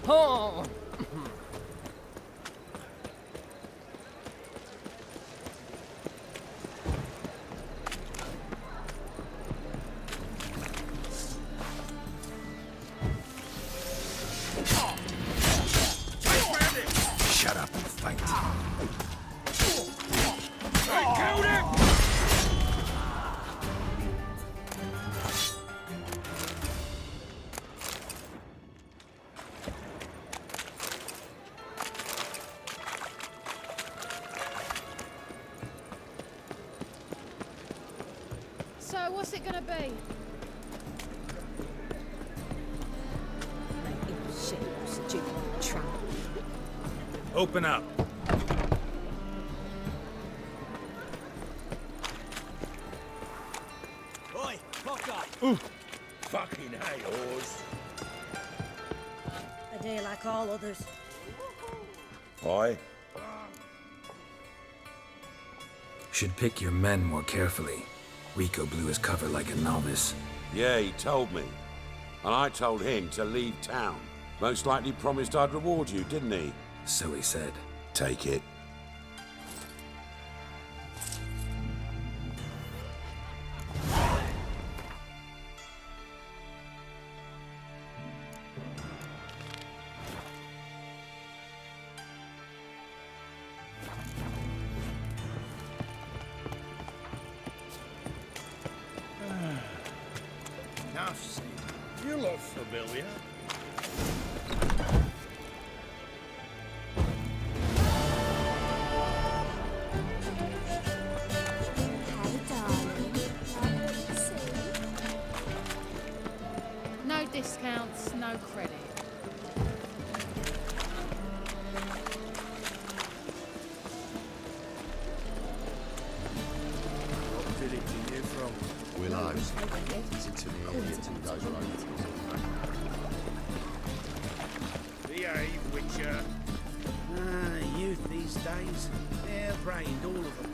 Oh! Shut up and fight. I killed him! So, what's it gonna be? Shit, stupid tramp. Open up. Oi, lock up! Ooh. Fucking hate yours. A day like all others. Aye. Should pick your men more carefully. Rico blew his cover like a novice. Yeah, he told me. And I told him to leave town. Most likely promised I'd reward you, didn't he? So he said. Take it. Enough said. You look familiar. No discounts, no credit. What village are you from? Willows. It's into the area 2 days road. Behave, Witcher. Youth these days. Hair-brained, all of them.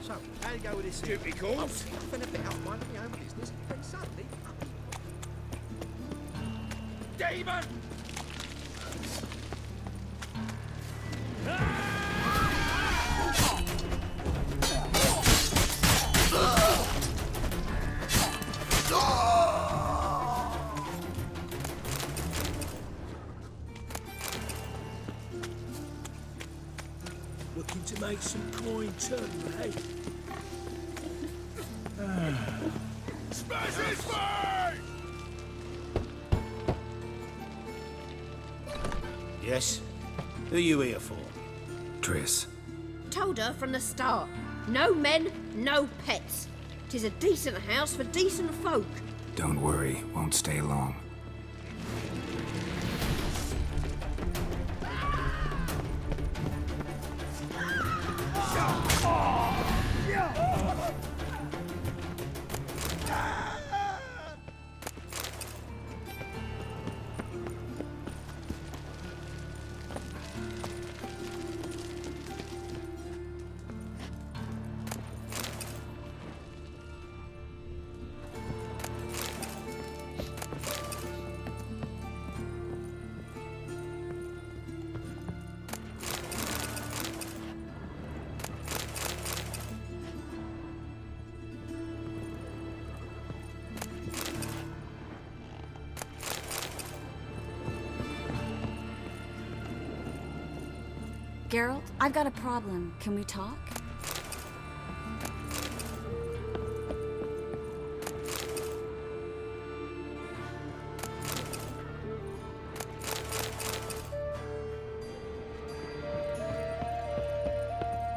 So, how you go with this? Stupid calls. Nothing a bit out of my own business. Pretty suddenly. Demon! Looking to make some coin too, eh? Smash his face! Yes? Who you here for? Triss. Told her from the start. No men, no pets. 'Tis a decent house for decent folk. Don't worry, won't stay long. Geralt, I've got a problem. Can we talk?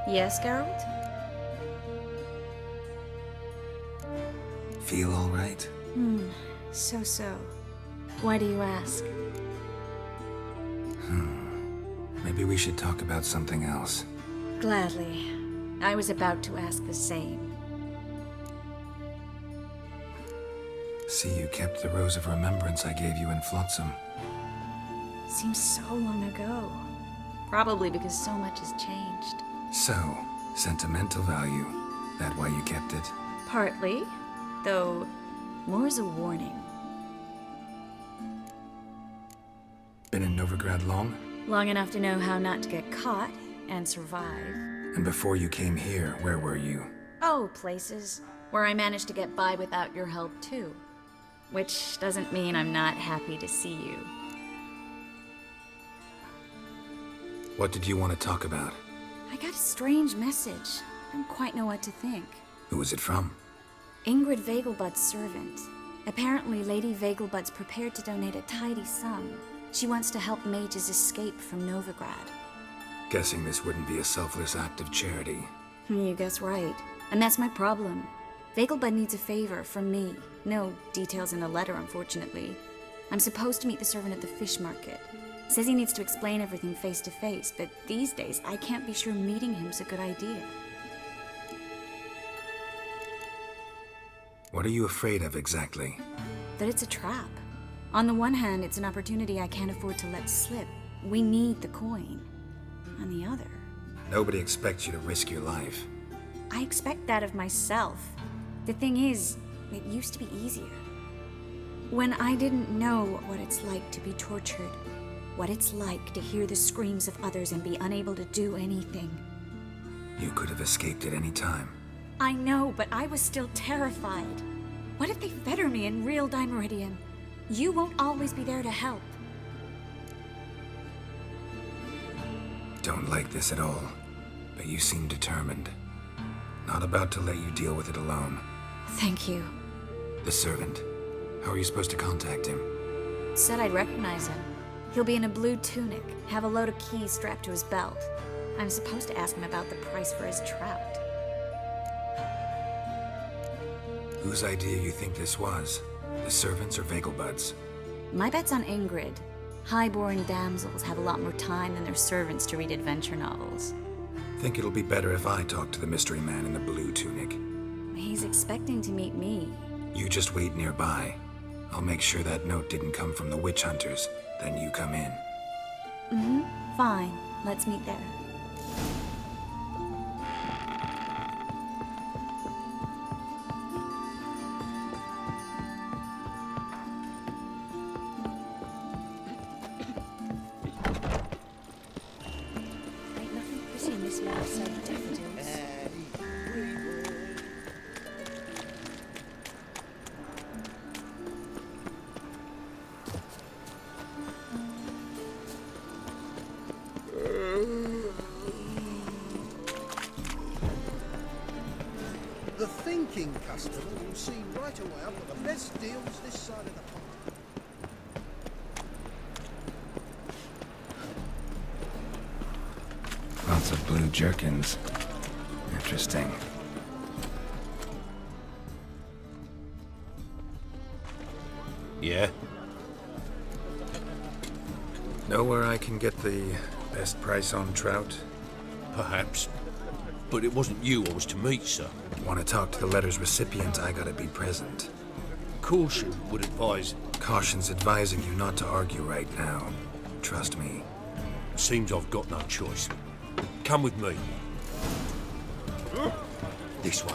Yes, Geralt? Feel all right? So. Why do you ask? Maybe we should talk about something else. Gladly. I was about to ask the same. See, you kept the rose of remembrance I gave you in Flotsam. Seems so long ago. Probably because so much has changed. So, sentimental value. That why you kept it? Partly, though more as a warning. Been in Novigrad long? Long enough to know how not to get caught and survive. And before you came here, where were you? Oh, places where I managed to get by without your help, too. Which doesn't mean I'm not happy to see you. What did you want to talk about? I got a strange message. I don't quite know what to think. Who was it from? Ingrid Vegelbud's servant. Apparently, Lady Vegelbud's prepared to donate a tidy sum. She wants to help mages escape from Novigrad. Guessing this wouldn't be a selfless act of charity. You guess right. And that's my problem. Vegelbud needs a favor from me. No details in the letter, unfortunately. I'm supposed to meet the servant at the fish market. Says he needs to explain everything face to face, but these days I can't be sure meeting him's a good idea. What are you afraid of exactly? That it's a trap. On the one hand, it's an opportunity I can't afford to let slip. We need the coin. On the other... Nobody expects you to risk your life. I expect that of myself. The thing is, it used to be easier. When I didn't know what it's like to be tortured, what it's like to hear the screams of others and be unable to do anything. You could have escaped at any time. I know, but I was still terrified. What if they fetter me in real Dimeridium? You won't always be there to help. Don't like this at all, but you seem determined. Not about to let you deal with it alone. Thank you. The servant. How are you supposed to contact him? Said I'd recognize him. He'll be in a blue tunic, have a load of keys strapped to his belt. I'm supposed to ask him about the price for his trout. Whose idea you think this was? The servants or Vegelbud's? My bet's on Ingrid. High-born damsels have a lot more time than their servants to read adventure novels. Think it'll be better if I talk to the mystery man in the blue tunic. He's expecting to meet me. You just wait nearby. I'll make sure that note didn't come from the witch hunters. Then you come in. Fine. Let's meet there. Ain't nothing pretty in this life, so daffodils. The thinking customer will see right away I've got the best deals this side of the pond. Lots of blue jerkins. Interesting. Yeah? Know where I can get the best price on trout? Perhaps. But it wasn't you I was to meet, sir. Want to talk to the letter's recipient, I gotta be present. Caution would advise. Caution's advising you not to argue right now. Trust me. Seems I've got no choice. Come with me. This way.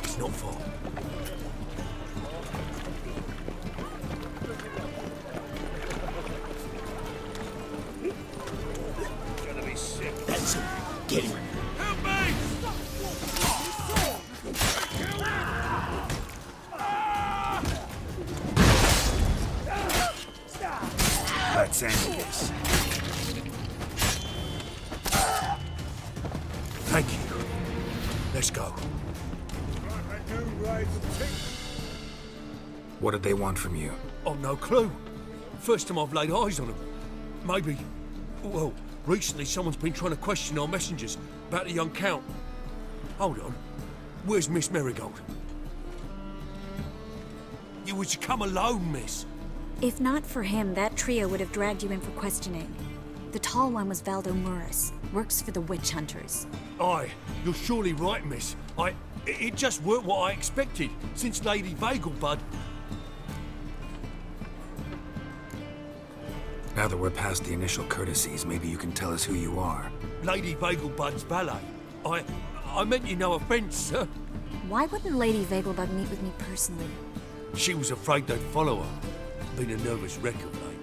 It's not far. Gonna be sick. That's it. Get him. Help me! Let's end this. Thank you. Let's go. What did they want from you? I've no clue. First time I've laid eyes on them. Maybe... Well, recently someone's been trying to question our messengers about the young Count. Hold on. Where's Miss Marigold? You was to come alone, miss. If not for him, that trio would have dragged you in for questioning. The tall one was Valdo Murris, works for the witch hunters. Aye, you're surely right, miss. It just weren't what I expected, since Lady Vegelbud... Now that we're past the initial courtesies, maybe you can tell us who you are. Lady Vegelbud's valet. I meant you no offence, sir. Why wouldn't Lady Vegelbud meet with me personally? She was afraid they'd follow her. Been a nervous wreck of late.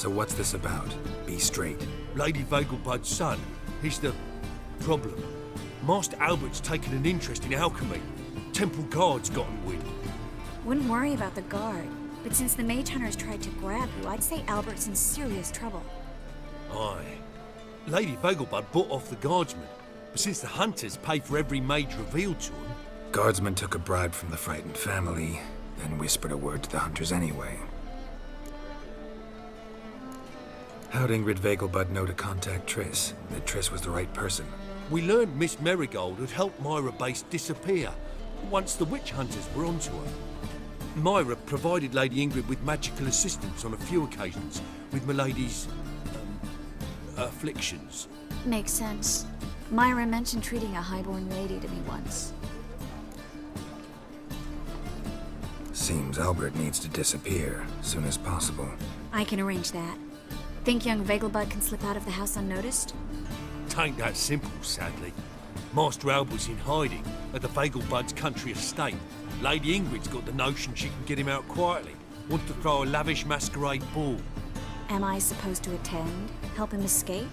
So what's this about? Be straight. Lady Vegelbud's son, he's the problem. Master Albert's taken an interest in alchemy. Temple guards gotten wind. Wouldn't worry about the guard, but since the mage hunters tried to grab you, I'd say Albert's in serious trouble. Aye. Lady Vegelbud bought off the guardsmen, but since the hunters pay for every mage revealed to them... Guardsmen took a bribe from the frightened family, then whispered a word to the hunters anyway. How'd Ingrid Vegelbud know to contact Triss? That Triss was the right person? We learned Miss Marigold had helped Myra Base disappear once the witch hunters were onto her. Myra provided Lady Ingrid with magical assistance on a few occasions with Milady's... afflictions. Makes sense. Myra mentioned treating a highborn lady to me once. Seems Albert needs to disappear soon as possible. I can arrange that. Think young Vegelbud can slip out of the house unnoticed? Tain't that simple, sadly. Master Albert's in hiding at the Vegelbud's country estate. Lady Ingrid's got the notion she can get him out quietly. Wants to throw a lavish masquerade ball. Am I supposed to attend? Help him escape?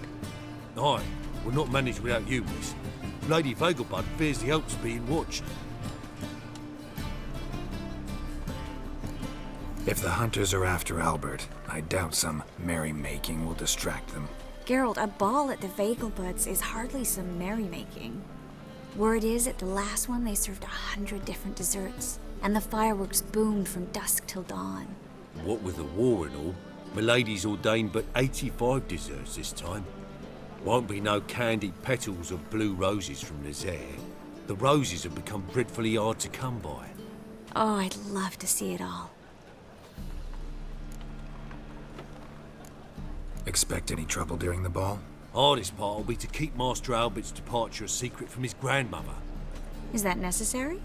Aye, we'll not manage without you, miss. Lady Vegelbud fears the Alps being watched. If the hunters are after Albert, I doubt some merrymaking will distract them. Geralt, a ball at the Vegelbuds is hardly some merrymaking. Word is, at the last one they served 100 different desserts, and the fireworks boomed from dusk till dawn. What with the war and all, Milady's ordained but 85 desserts this time. Won't be no candied petals of blue roses from Nazaire. The roses have become dreadfully hard to come by. Oh, I'd love to see it all. Expect any trouble during the ball? Hardest part will be to keep Master Albert's departure a secret from his grandmother. Is that necessary?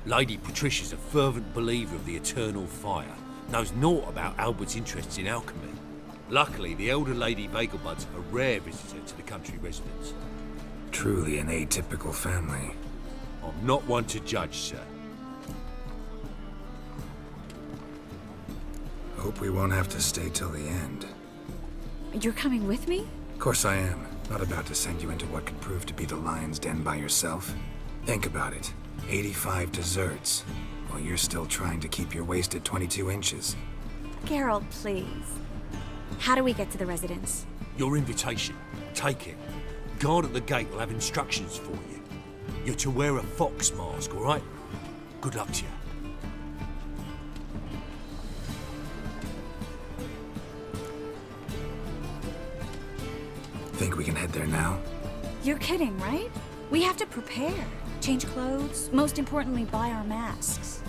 Lady Patricia's a fervent believer of the eternal fire. Knows naught about Albert's interests in alchemy. Luckily, the elder Lady Vegelbud's a rare visitor to the country residence. Truly an atypical family. I'm not one to judge, sir. Hope we won't have to stay till the end. You're coming with me? Of course I am. Not about to send you into what could prove to be the lion's den by yourself. Think about it. 85 desserts, while you're still trying to keep your waist at 22 inches. Geralt, please. How do we get to the residence? Your invitation. Take it. Guard at the gate will have instructions for you. You're to wear a fox mask, all right? Good luck to you. Think we can head there now? You're kidding, right? We have to prepare. Change clothes, most importantly, buy our masks.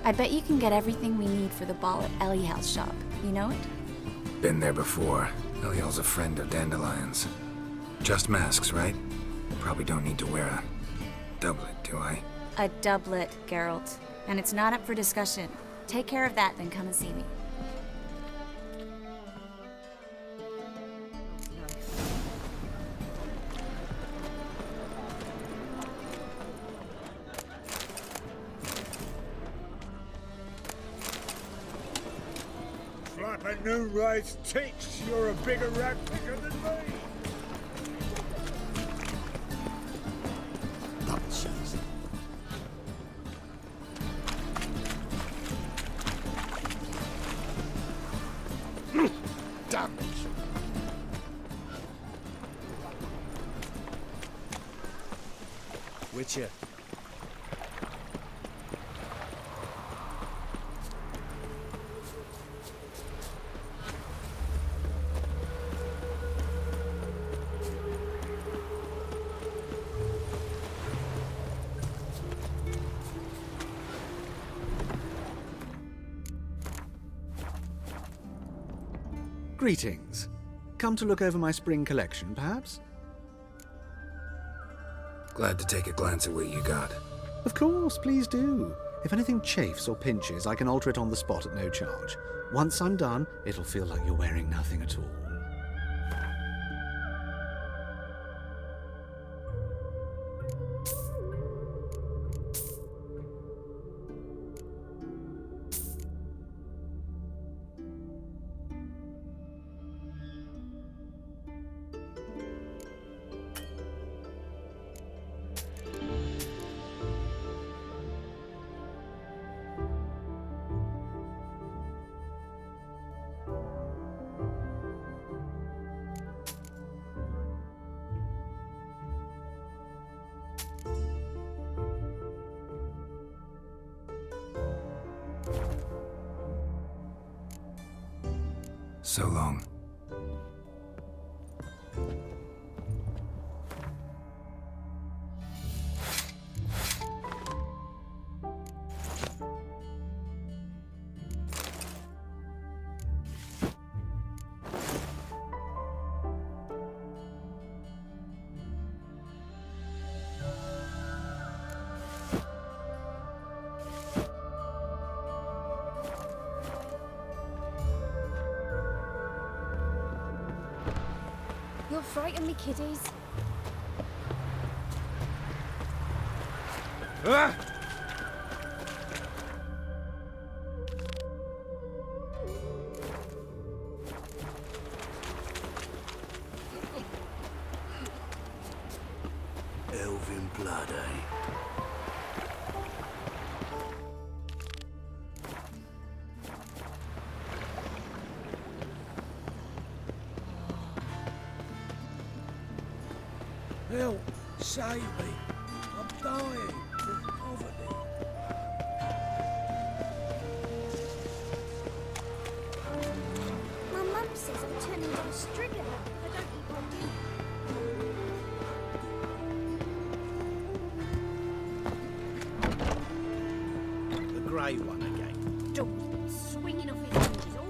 I bet you can get everything we need for the ball at Eliel's shop. You know it? Been there before. Eliel's a friend of Dandelion's. Just masks, right? Probably don't need to wear a doublet, do I? A doublet, Geralt. And it's not up for discussion. Take care of that, then come and see me. Flapper Noonrise teach you're a bigger rat picker than me. Double shots. Damage. Witcher. Greetings. Come to look over my spring collection, perhaps? Glad to take a glance at what you got. Of course, please do. If anything chafes or pinches, I can alter it on the spot at no charge. Once I'm done, it'll feel like you're wearing nothing at all. So long. You'll frighten me, kiddies. Ah! Elven blood, eh? Help! Save me! I'm dying from poverty. My mum says I'm turning into a stringer if I don't eat my dinner. The grey one again. Dog swinging off his hinges all.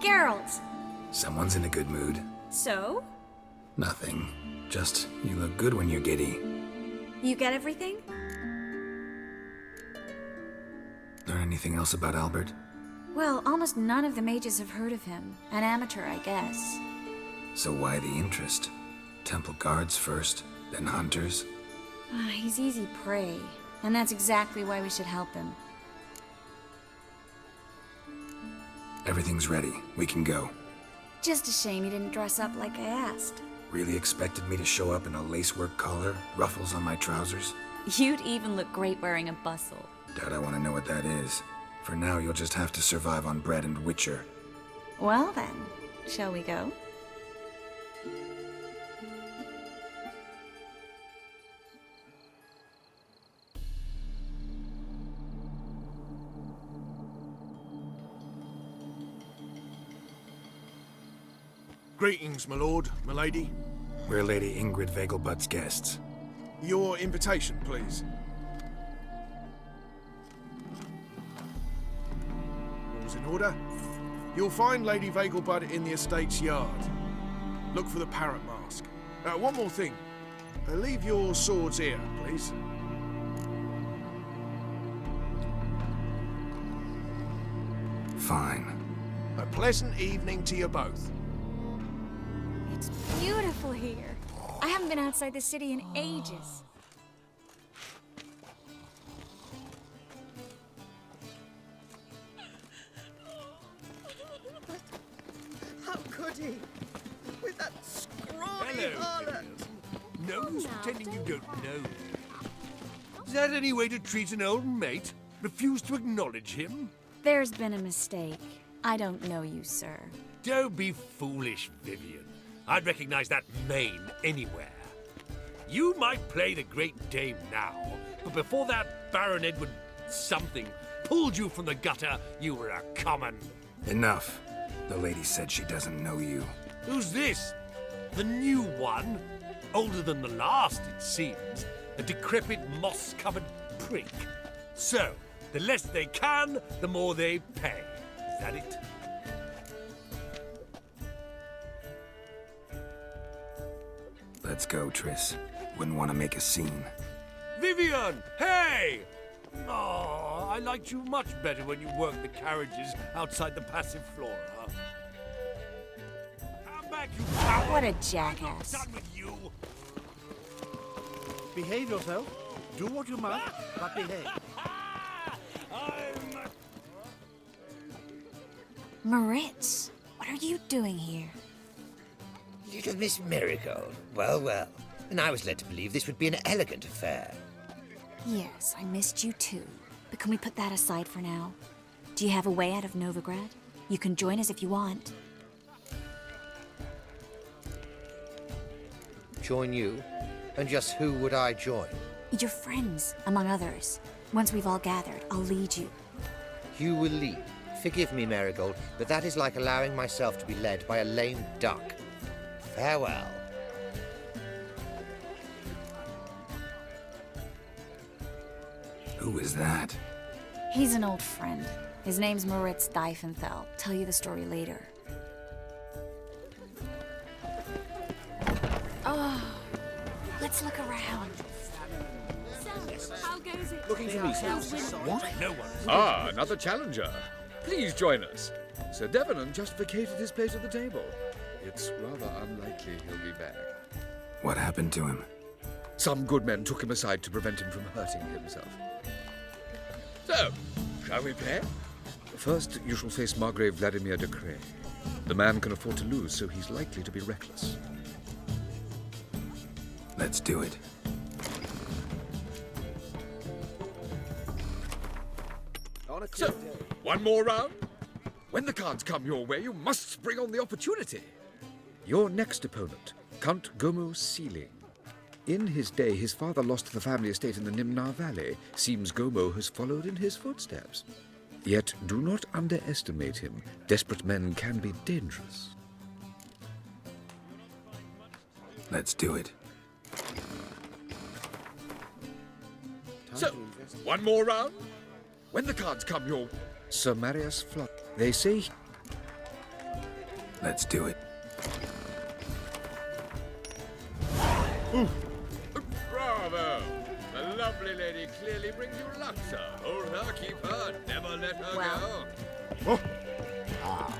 Geralt! Someone's in a good mood. So? Nothing. Just, you look good when you're giddy. You get everything? Learn anything else about Albert? Well, almost none of the mages have heard of him. An amateur, I guess. So why the interest? Temple guards first, then hunters? He's easy prey, and that's exactly why we should help him. Everything's ready. We can go. Just a shame he didn't dress up like I asked. Really expected me to show up in a lacework collar, ruffles on my trousers? You'd even look great wearing a bustle. Doubt I want to know what that is. For now, you'll just have to survive on bread and witcher. Well then, shall we go? Greetings, my lord, my lady. We're Lady Ingrid Vegelbud's guests. Your invitation, please. All's in order. You'll find Lady Vegelbud in the estate's yard. Look for the parrot mask. One more thing. Leave your swords here, please. Fine. A pleasant evening to you both. It's beautiful here. I haven't been outside the city in ages. How could he? With that scrawny harlot. No use pretending you don't know. Is that any way to treat an old mate? Refuse to acknowledge him? There's been a mistake. I don't know you, sir. Don't be foolish, Vivian. I'd recognize that mane anywhere. You might play the Great Dame now, but before that Baron Edward something pulled you from the gutter, you were a common. Enough. The lady said she doesn't know you. Who's this? The new one? Older than the last, it seems. A decrepit, moss-covered prick. So, the less they can, the more they pay. Is that it? Let's go, Triss. Wouldn't want to make a scene. Vivian! Hey! Oh, I liked you much better when you worked the carriages outside the passive flora. Come back, you coward! What a I'm not jackass. done with you! Behave yourself. Do what you must, but behave. Moritz, what are you doing here? Little Miss Marigold. Well, well. And I was led to believe this would be an elegant affair. Yes, I missed you too. But can we put that aside for now? Do you have a way out of Novigrad? You can join us if you want. Join you? And just who would I join? Your friends, among others. Once we've all gathered, I'll lead you. You will lead. Forgive me, Marigold, but that is like allowing myself to be led by a lame duck. Farewell. Who is that? He's an old friend. His name's Moritz Diefenthal. Tell you the story later. Oh, let's look around. How goes it? Looking for me, sir. What? No one. Ah, another challenger. Please join us. Sir Devenant just vacated his place at the table. It's rather unlikely he'll be back. What happened to him? Some good men took him aside to prevent him from hurting himself. So, shall we play? First, you shall face Margrave Vladimir de Cray. The man can afford to lose, so he's likely to be reckless. Let's do it. So, one more round? When the cards come your way, you must spring on the opportunity. Your next opponent, Count Gomo Sealing. In his day, his father lost the family estate in the Nimnar Valley. Seems Gomo has followed in his footsteps. Yet, do not underestimate him. Desperate men can be dangerous. Let's do it. So, one more round? When the cards come your... Sir Marius Flock. They say... Let's do it. Bravo! The lovely lady clearly brings you luck, sir. Hold her, keep her, never let her go.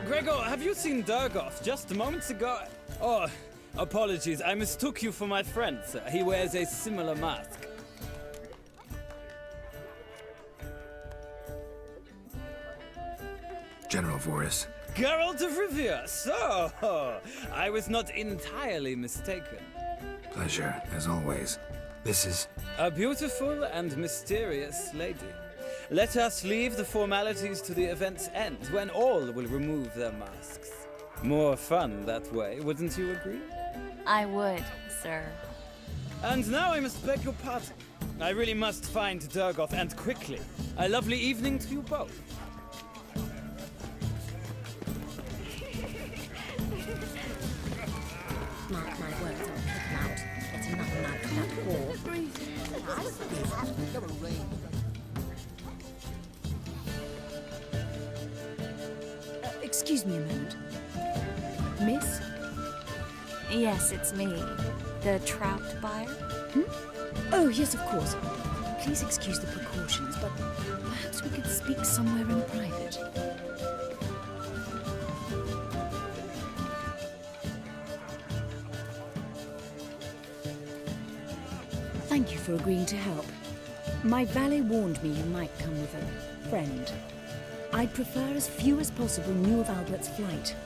Gregor, have you seen Durgoff just moments ago? Oh, apologies, I mistook you for my friend, sir. He wears a similar mask. General Voris. Geralt of Rivia, so I was not entirely mistaken. Pleasure, as always. This is... A beautiful and mysterious lady. Let us leave the formalities to the event's end, when all will remove their masks. More fun that way, wouldn't you agree? I would, sir. And now I must beg your pardon. I really must find Durgoff, and quickly. A lovely evening to you both. Mark my words, I'll kick him out. It's another night for that whore. Excuse me a moment. Miss? Yes, it's me. The trout buyer? Oh, yes, of course. Please excuse the precautions, but perhaps we could speak somewhere in private. Thank you for agreeing to help. My valet warned me you might come with a friend. I'd prefer as few as possible knew of Albert's flight.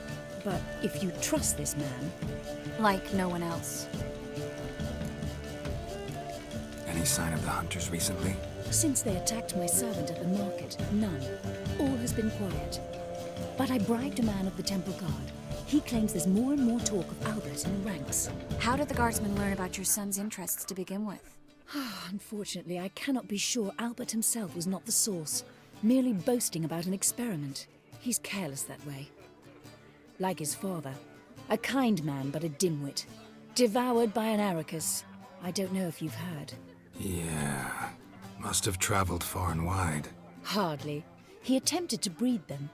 But if you trust this man... Like no one else. Any sign of the hunters recently? Since they attacked my servant at the market, none. All has been quiet. But I bribed a man of the Temple Guard. He claims there's more and more talk of Albert in the ranks. How did the guardsmen learn about your son's interests to begin with? Unfortunately, I cannot be sure Albert himself was not the source, merely boasting about an experiment. He's careless that way. Like his father. A kind man, but a dimwit. Devoured by an Arrakis. I don't know if you've heard. Yeah. Must have traveled far and wide. Hardly. He attempted to breed them.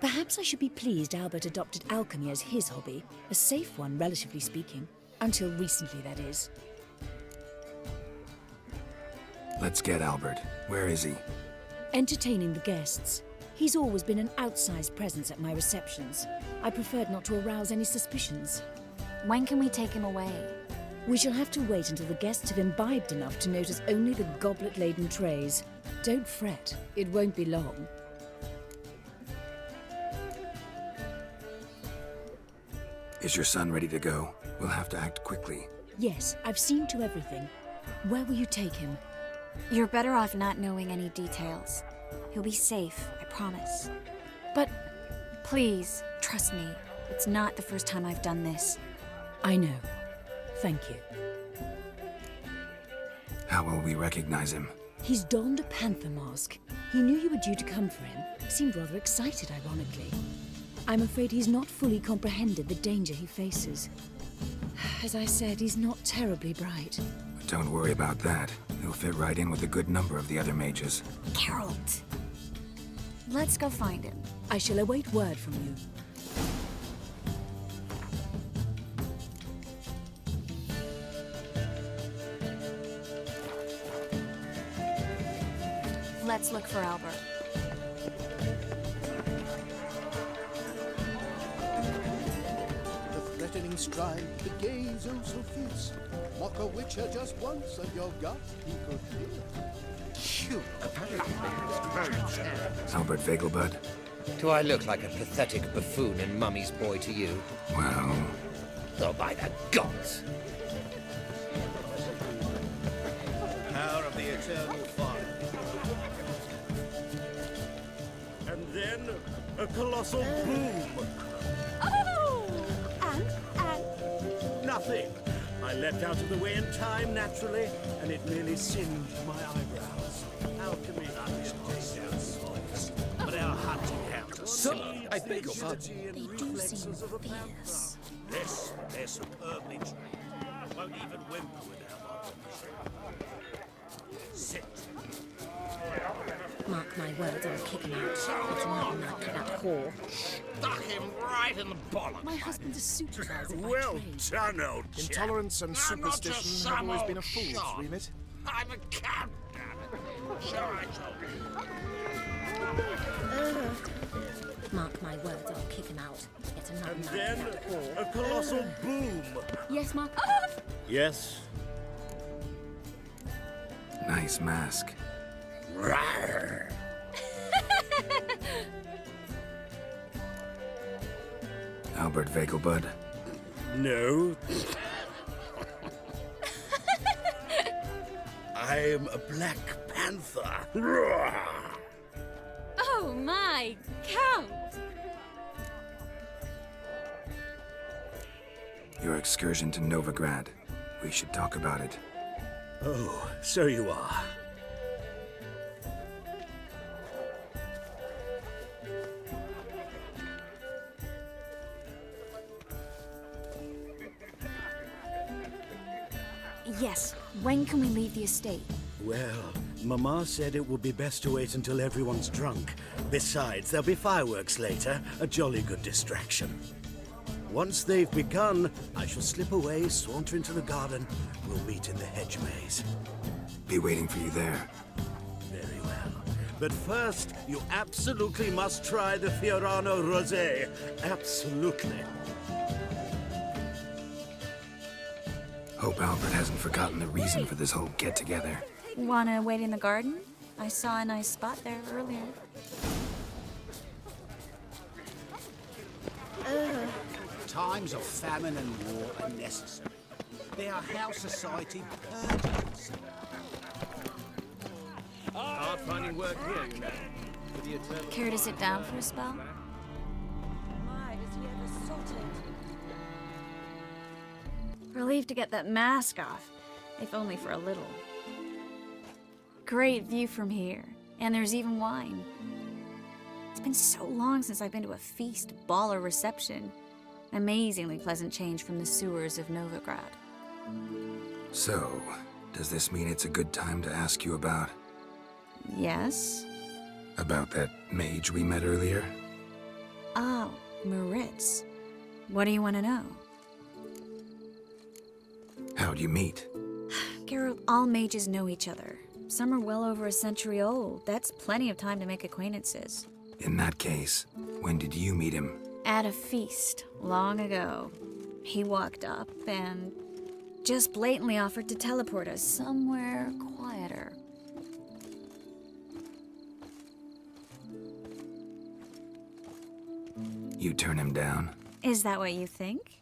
Perhaps I should be pleased Albert adopted alchemy as his hobby. A safe one, relatively speaking. Until recently, that is. Let's get Albert. Where is he? Entertaining the guests. He's always been an outsized presence at my receptions. I preferred not to arouse any suspicions. When can we take him away? We shall have to wait until the guests have imbibed enough to notice only the goblet-laden trays. Don't fret, it won't be long. Is your son ready to go? We'll have to act quickly. Yes, I've seen to everything. Where will you take him? You're better off not knowing any details. He'll be safe, I promise. But Please, trust me. It's not the first time I've done this. I know. Thank you. How will we recognize him? He's donned a panther mask. He knew you were due to come for him. Seemed rather excited, ironically. I'm afraid he's not fully comprehended the danger he faces. As I said, he's not terribly bright. Don't worry about that. He'll fit right in with a good number of the other mages. Geralt! Let's go find him. I shall await word from you. Let's look for Albert. The threatening stride, the gaze oh so fierce. Mock a witcher just once and your gut he could hear. Albert Vegelbud? Do I look like a pathetic buffoon and Mummy's boy to you? Well... Oh, by the gods! Power of the eternal fire. And then a colossal boom. Oh! And? Nothing. I leapt out of the way in time, naturally, and it merely singed my eyebrows. Alchemy understands voice, but our hunting hounds are similar. I beg your pardon. They do seem fierce. Yes, they're superbly trained. Won't even whimper without our permission. Sit. Mark my words, I'll kick him out. It's not enough for that whore. Stuck him right in the bollocks. My husband's a supervisor by Well trade. done, old chap. Intolerance and I'm not superstition just have some always been a old fool's shot. remit. I'm a count, damn it. Sure, I told you. Mark my words, I'll kick him out. It's another And night then for that whore. a colossal boom. Yes, Mark? Yes. Nice mask. Rawr. Albert Vegelbud? No. I am a Black Panther. Rawr. Oh my, Count! Your excursion to Novigrad. We should talk about it. Oh, so you are. Yes, when can we leave the estate? Well, Mama said it would be best to wait until everyone's drunk. Besides, there'll be fireworks later, a jolly good distraction. Once they've begun, I shall slip away, saunter into the garden. We'll meet in the hedge maze. Be waiting for you there. Very well. But first, you absolutely must try the Fiorano Rosé. Absolutely. Hope Albert hasn't forgotten the reason for this whole get-together. Wanna wait in the garden? I saw a nice spot there earlier. Times of famine and war are necessary. They are how society purges. Hard finding work here, you know. With the eternal Care to sit down for a spell? My, is he ever sorted? Relieved to get that mask off, if only for a little. Great view from here, and there's even wine. It's been so long since I've been to a feast, ball, or reception. Amazingly pleasant change from the sewers of Novigrad. So, does this mean it's a good time to ask you about... Yes? about that mage we met earlier? Oh, Maritz. What do you want to know? How'd you meet? Geralt, all mages know each other. Some are well over a century old. That's plenty of time to make acquaintances. In that case, when did you meet him? At a feast, long ago. He walked up and just blatantly offered to teleport us somewhere quieter. You turn him down? Is that what you think?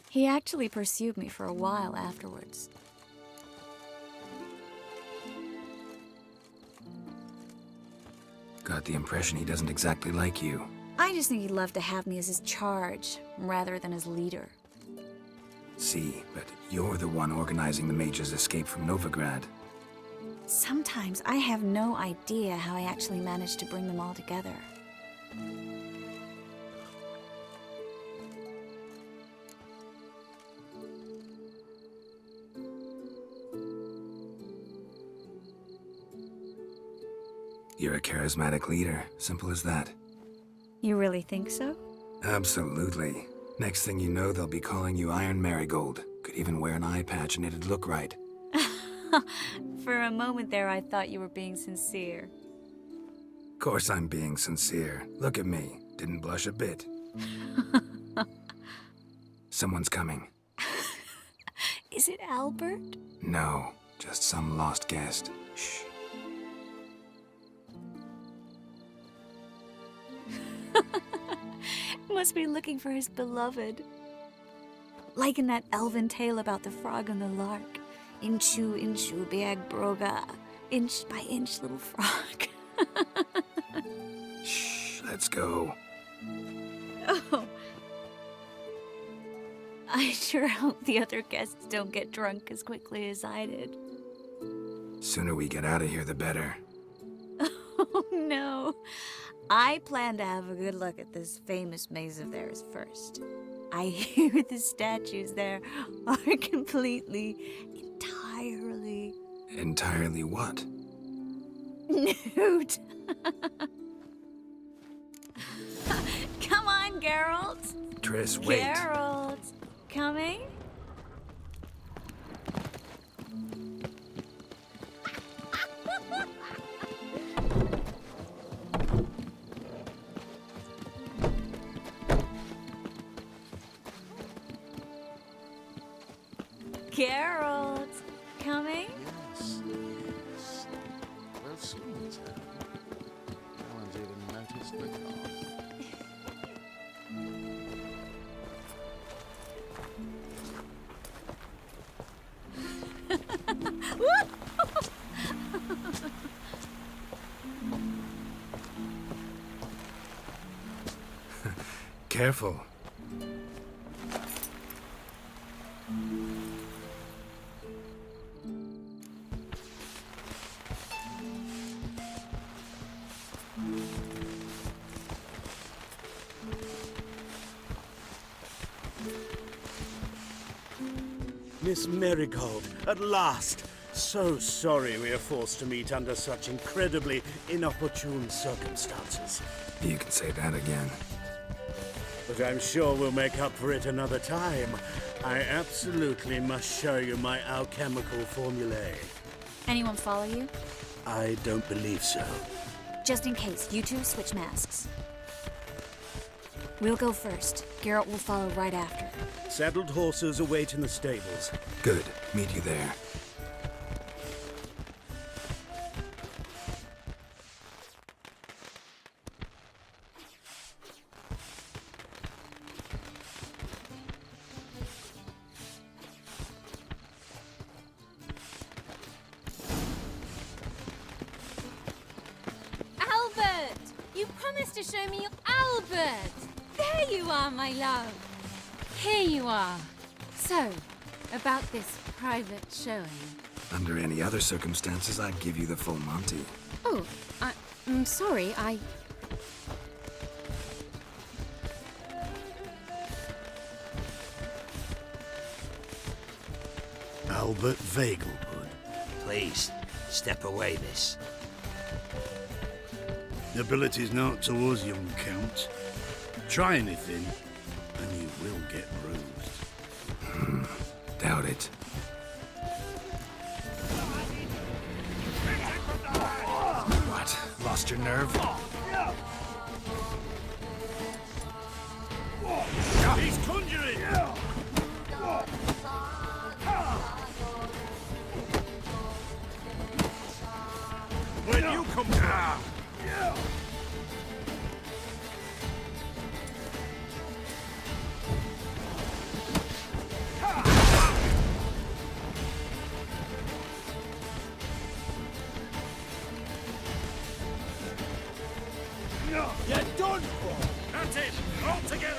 He actually pursued me for a while afterwards. Got the impression he doesn't exactly like you. I I just think he'd love to have me as his charge, rather than as leader. See, but you're the one organizing the mage's escape from Novigrad. Sometimes I have no idea how I actually managed to bring them all together. You're a charismatic leader, simple as that. You really think so? Absolutely. Next thing you know, they'll be calling you Iron Marigold. Could even wear an eye patch and it'd look right. For a moment there, I thought you were being sincere. Of course I'm being sincere. Look at me. Didn't blush a bit. Someone's coming. Is it Albert? No, just some lost guest. Shh. Must be looking for his beloved. Like in that elven tale about the frog and the lark. Inchu, inchu, big broga. Inch by inch, little frog. Shh, let's go. Oh. I sure hope the other guests don't get drunk as quickly as I did. Sooner we get out of here, the better. Oh, no. I plan to have a good look at this famous maze of theirs first. I hear the statues there are completely, entirely... Entirely what? Nude. Come on, Geralt. Triss, wait. Geralt, coming? Geralt, coming? Yes, yes. Well, sweet. No one's even noticed the Careful. Miss Marigold, at last! So sorry we are forced to meet under such incredibly inopportune circumstances. You can say that again. But I'm sure we'll make up for it another time. I absolutely must show you my alchemical formulae. Anyone follow you? I don't believe so. Just in case, you two switch masks. We'll go first. Geralt will follow right after. Saddled horses await in the stables. Good. Meet you there. Albert! You promised to show me your Albert! There you are, my love. Here you are. So, about this private showing. Under any other circumstances, I'd give you the full Monty. Oh, I'm sorry, Albert Vegelbud. Please, step away, miss. The ability's not towards young Count. Try anything, and you will get bruised. Doubt it. What? Lost your nerve? He's conjuring! When you come down! You're done for! At him! All together!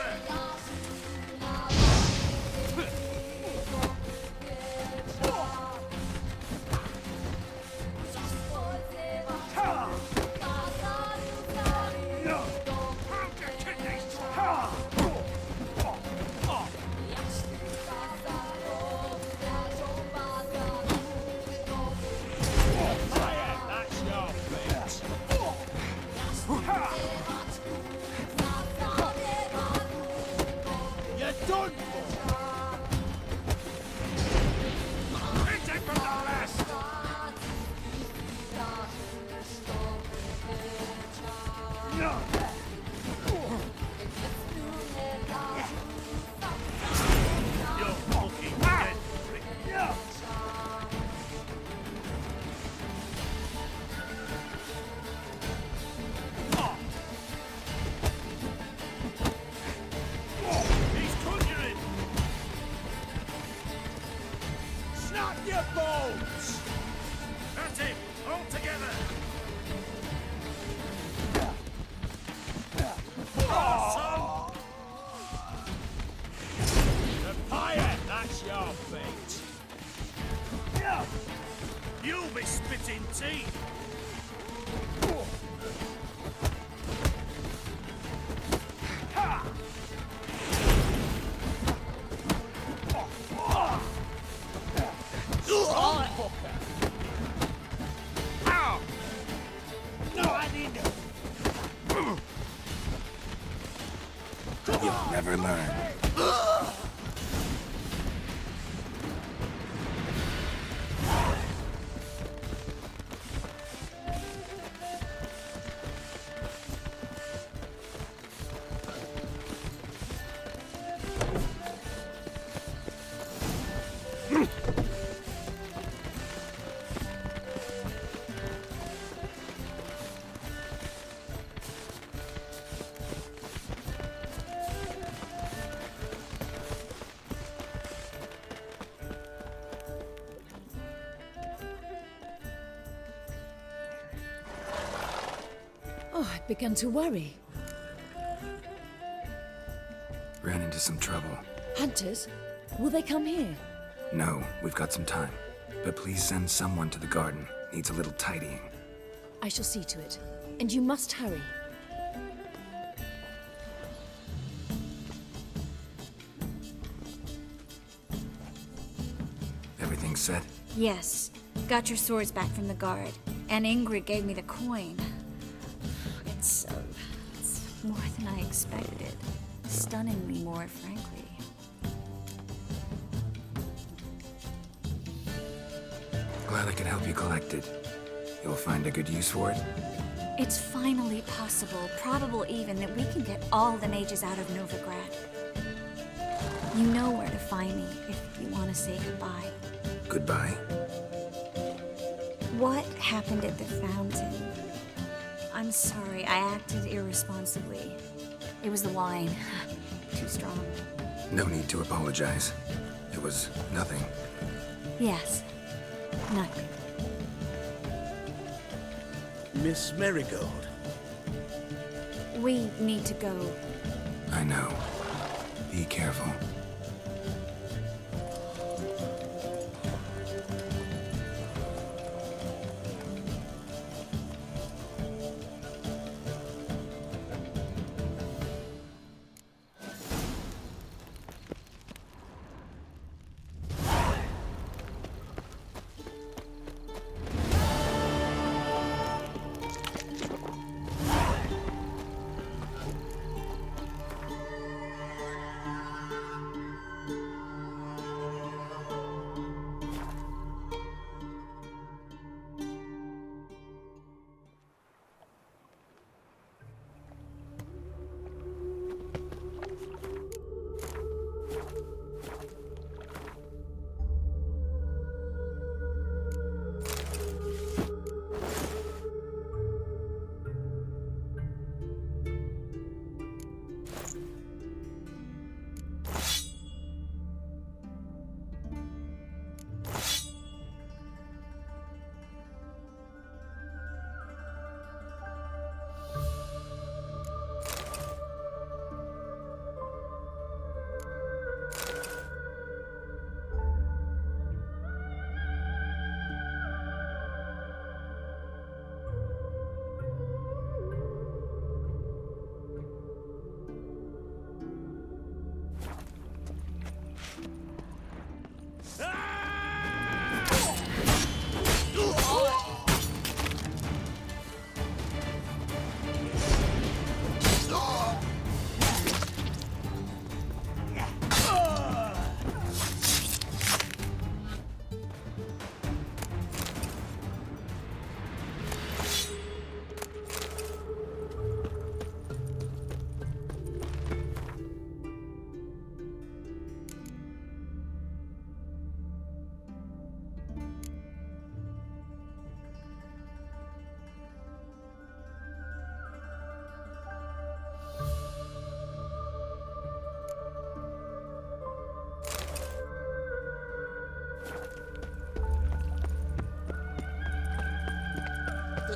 You'll be spitting teeth! You'll never learn. Oh, I began to worry. Ran into some trouble. Hunters? Will they come here? No, we've got some time. But please send someone to the garden. Needs a little tidying. I shall see to it. And you must hurry. Everything set? Yes. Got your swords back from the guard. And Ingrid gave me the coin. It's more than I expected. Stunningly more, frankly. Glad I could help you collect it. You'll find a good use for it? It's finally possible, probable even, that we can get all the mages out of Novigrad. You know where to find me if you want to say goodbye. Goodbye? What happened at the fountain? I'm sorry, I acted irresponsibly. It was the wine. Too strong. No need to apologize. It was nothing. Yes. Nothing. Miss Marigold. We need to go. I know. Be careful.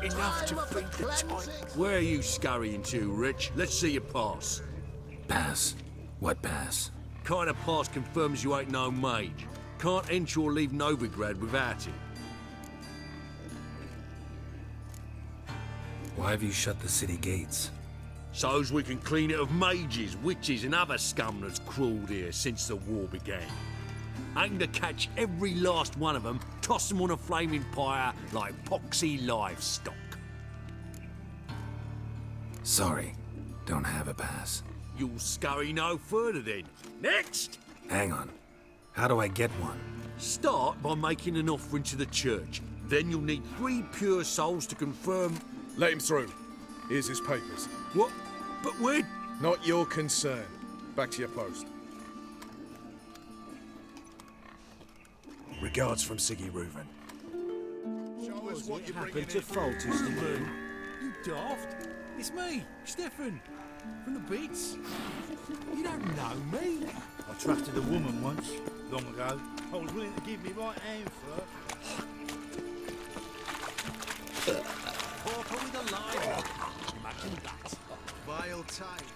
enough to feed the time. Where are you scurrying to, Rich? Let's see your pass. Pass? What pass? Kind of pass confirms you ain't no mage. Can't enter or leave Novigrad without it. Why have you shut the city gates? So's we can clean it of mages, witches and other scum that's crawled here since the war began. Aim to catch every last one of them, toss them on a flaming pyre like poxy livestock. Sorry, don't have a pass. You'll scurry no further then. Next! Hang on. How do I get one? Start by making an offering to the church. Then you'll need 3 pure souls to confirm... Let him through. Here's his papers. What? But we're... Not your concern. Back to your post. Regards from Siggy Reuven. Show us what you're happened bringing to in. Folters the moon? You daft? It's me, Stefan. From the Beats. You don't know me. I trusted a woman once, long ago. I was willing to give me right hand for her. Pauper with a line. Imagine that. Vile time.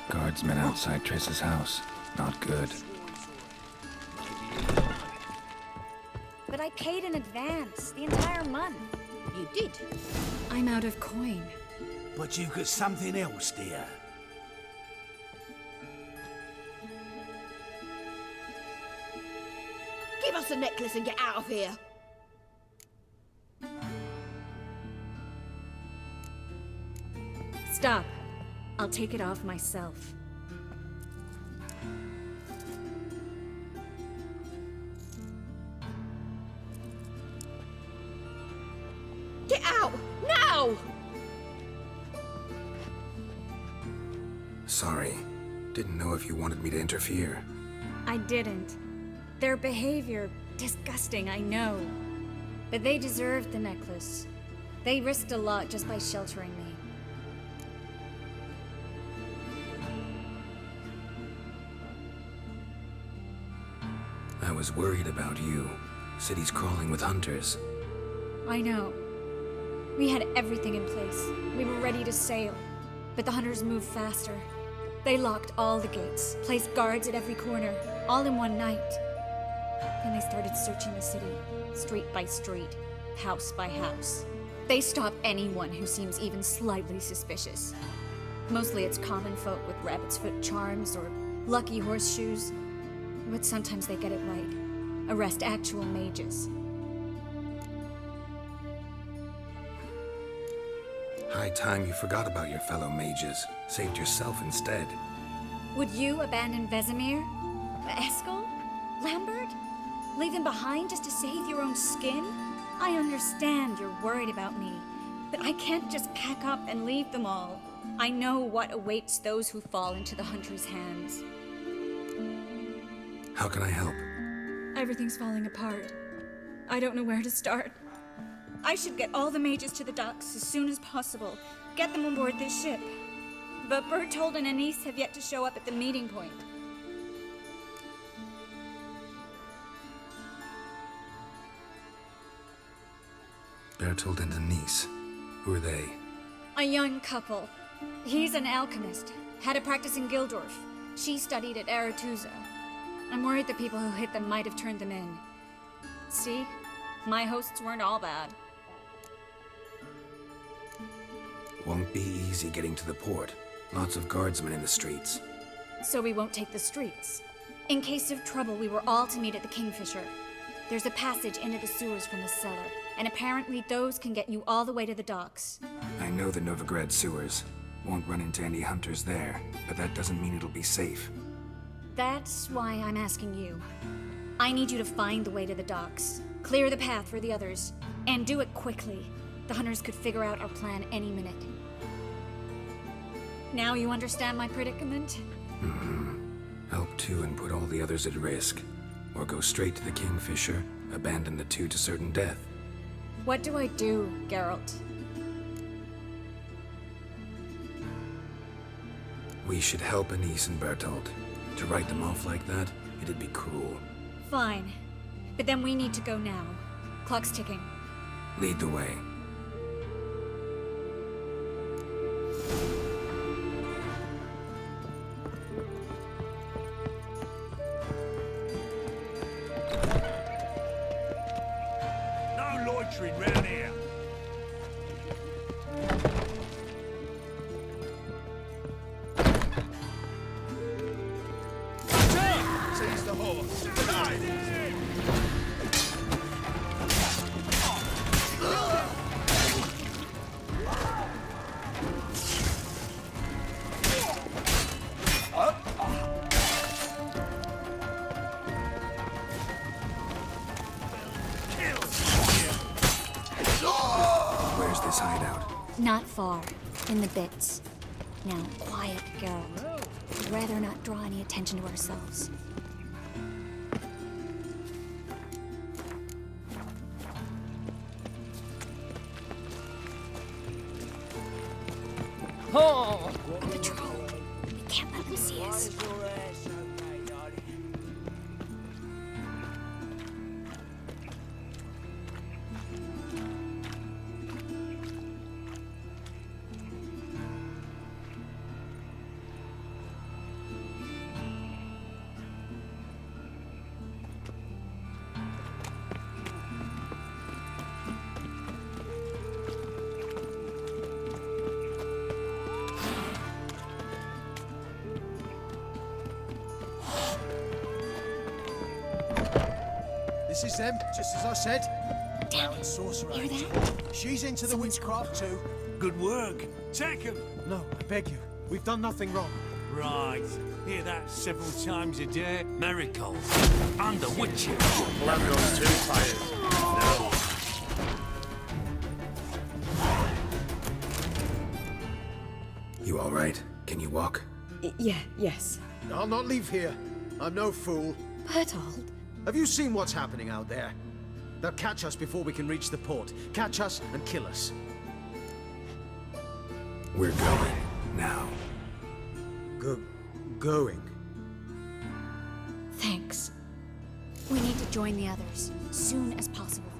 Guardsmen outside Triss's house. Not good. But I paid in advance, the entire month. You did? I'm out of coin. But you got something else, dear. Give us the necklace and get out of here. Stop. I'll take it off myself. Get out! Now! Sorry. Didn't know if you wanted me to interfere. I didn't. Their behavior, disgusting, I know. But they deserved the necklace. They risked a lot just by sheltering me. I was worried about you. City's crawling with hunters. I know. We had everything in place. We were ready to sail. But the hunters moved faster. They locked all the gates, placed guards at every corner, all in one night. Then they started searching the city, street by street, house by house. They stop anyone who seems even slightly suspicious. Mostly it's common folk with rabbit's foot charms or lucky horseshoes. But sometimes they get it right. Arrest actual mages. High time you forgot about your fellow mages. Saved yourself instead. Would you abandon Vesemir? Eskel? Lambert? Leave them behind just to save your own skin? I understand you're worried about me, but I can't just pack up and leave them all. I know what awaits those who fall into the hunter's hands. How can I help? Everything's falling apart. I don't know where to start. I should get all the mages to the docks as soon as possible. Get them aboard this ship. But Bertold and Anise have yet to show up at the meeting point. Bertold and Anise. Who are they? A young couple. He's an alchemist. Had a practice in Gildorf. She studied at Aretuza. I'm worried the people who hit them might have turned them in. See? My hosts weren't all bad. Won't be easy getting to the port. Lots of guardsmen in the streets. So we won't take the streets. In case of trouble, we were all to meet at the Kingfisher. There's a passage into the sewers from the cellar, and apparently those can get you all the way to the docks. I know the Novigrad sewers. Won't run into any hunters there, but that doesn't mean it'll be safe. That's why I'm asking you. I need you to find the way to the docks, clear the path for the others, and do it quickly. The hunters could figure out our plan any minute. Now you understand my predicament? Help two and put all the others at risk. Or go straight to the Kingfisher, abandon the two to certain death. What do I do, Geralt? We should help Anise and Bertold. To write them off like that, it'd be cruel. Fine. But then we need to go now. Clock's ticking. Lead the way. No loitering round here. Seize the horse. Where's this hideout? Not far. In the bits. Now, quiet, girl. I'd rather not draw any attention to ourselves. Oh! A patrol. We can't let them see us. This is them, just as I said. Damn it. Sorcerer. Hear that? She's into the witchcraft too. Good work. Take him. No, I beg you. We've done nothing wrong. Right. Hear that several times a day. Miracles. Under witches. Blood those two fires. No. You all right? Can you walk? Yes. I'll not leave here. I'm no fool. Bertold. Have you seen what's happening out there? They'll catch us before we can reach the port. Catch us and kill us. We're going. Now. Going? Thanks. We need to join the others, soon as possible.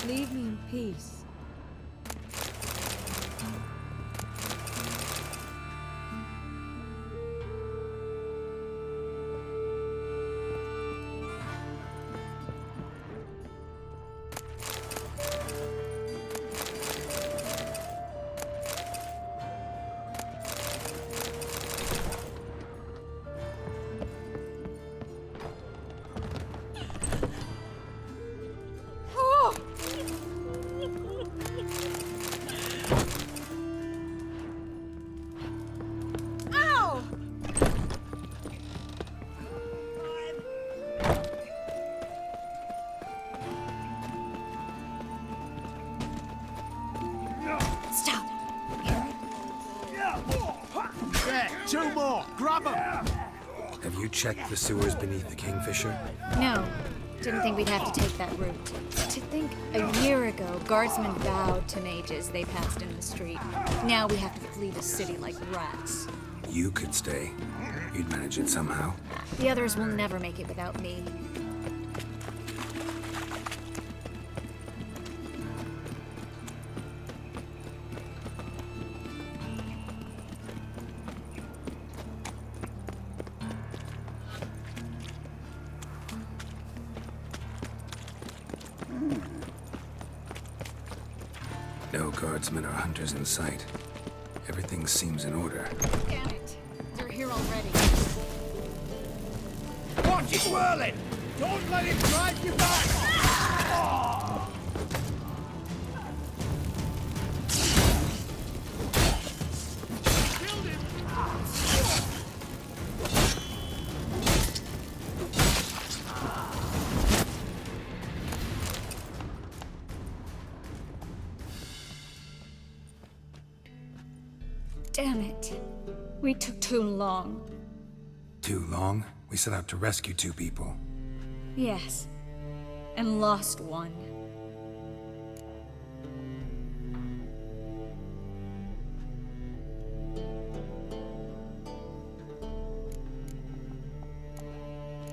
Leave me in peace. Two more! Grab them! Have you checked the sewers beneath the Kingfisher? No. Didn't think we'd have to take that route. To think, a year ago, guardsmen vowed to mages they passed in the street. Now we have to flee the city like rats. You could stay. You'd manage it somehow. The others will never make it without me. No guardsmen or hunters in sight. Everything seems in order. Damn it. They're here already. Watch it whirling! Don't let it drive you back! Damn it. We took too long. Too long? We set out to rescue two people. Yes. And lost one.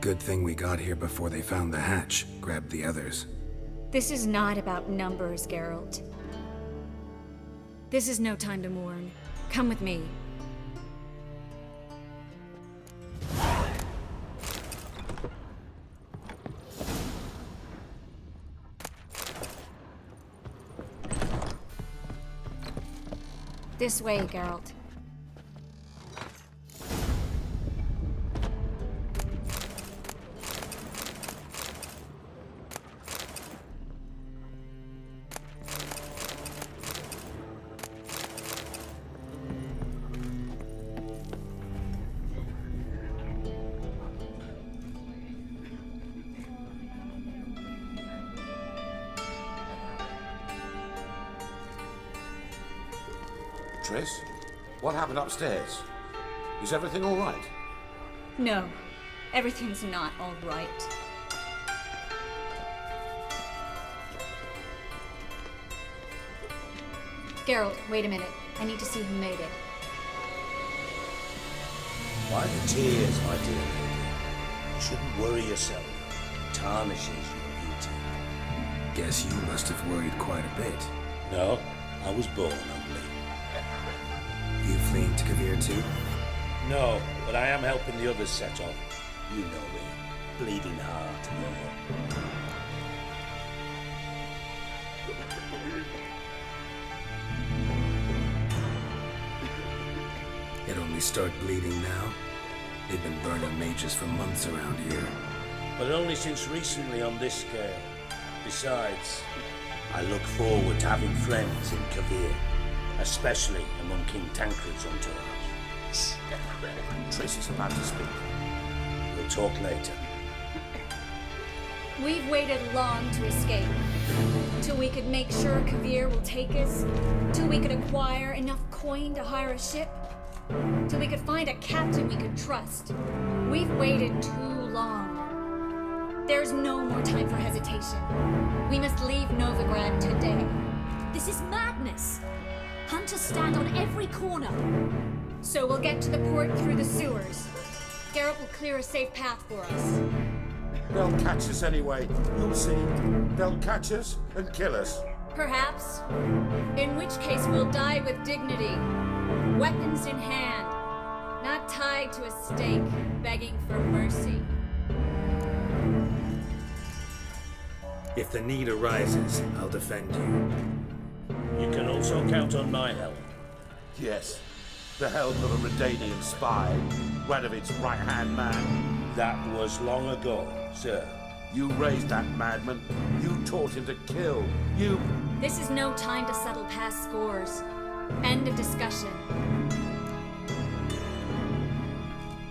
Good thing we got here before they found the hatch, grabbed the others. This is not about numbers, Geralt. This is no time to mourn. Come with me. This way, Geralt. Triss, what happened upstairs? Is everything all right? No, everything's not all right. Geralt, wait a minute. I need to see who made it. Why the tears, my dear lady? You shouldn't worry yourself. It tarnishes your beauty. Guess you must have worried quite a bit. No, I was born ugly. You fleeing to Kavir too? No, but I am helping the others set off. You know me. Bleeding heart and all. It only start bleeding now? They've been burning mages for months around here. But only since recently on this scale. Besides, I look forward to having friends in Kavir, especially among King Tancred's entourage. Triss is about to speak. We'll talk later. We've waited long to escape. Till we could make sure Kavir will take us. Till we could acquire enough coin to hire a ship. Till we could find a captain we could trust. We've waited too long. There's no more time for hesitation. We must leave Novigrad today. This is madness. Hunters stand on every corner. So we'll get to the port through the sewers. Geralt will clear a safe path for us. They'll catch us anyway. You'll see. They'll catch us and kill us. Perhaps. In which case we'll die with dignity. Weapons in hand. Not tied to a stake, begging for mercy. If the need arises, I'll defend you. You can also count on my help. Yes. The help of a Redanian spy. Radovid's right-hand man. That was long ago, sir. You raised that madman. You taught him to kill. You... This is no time to settle past scores. End of discussion.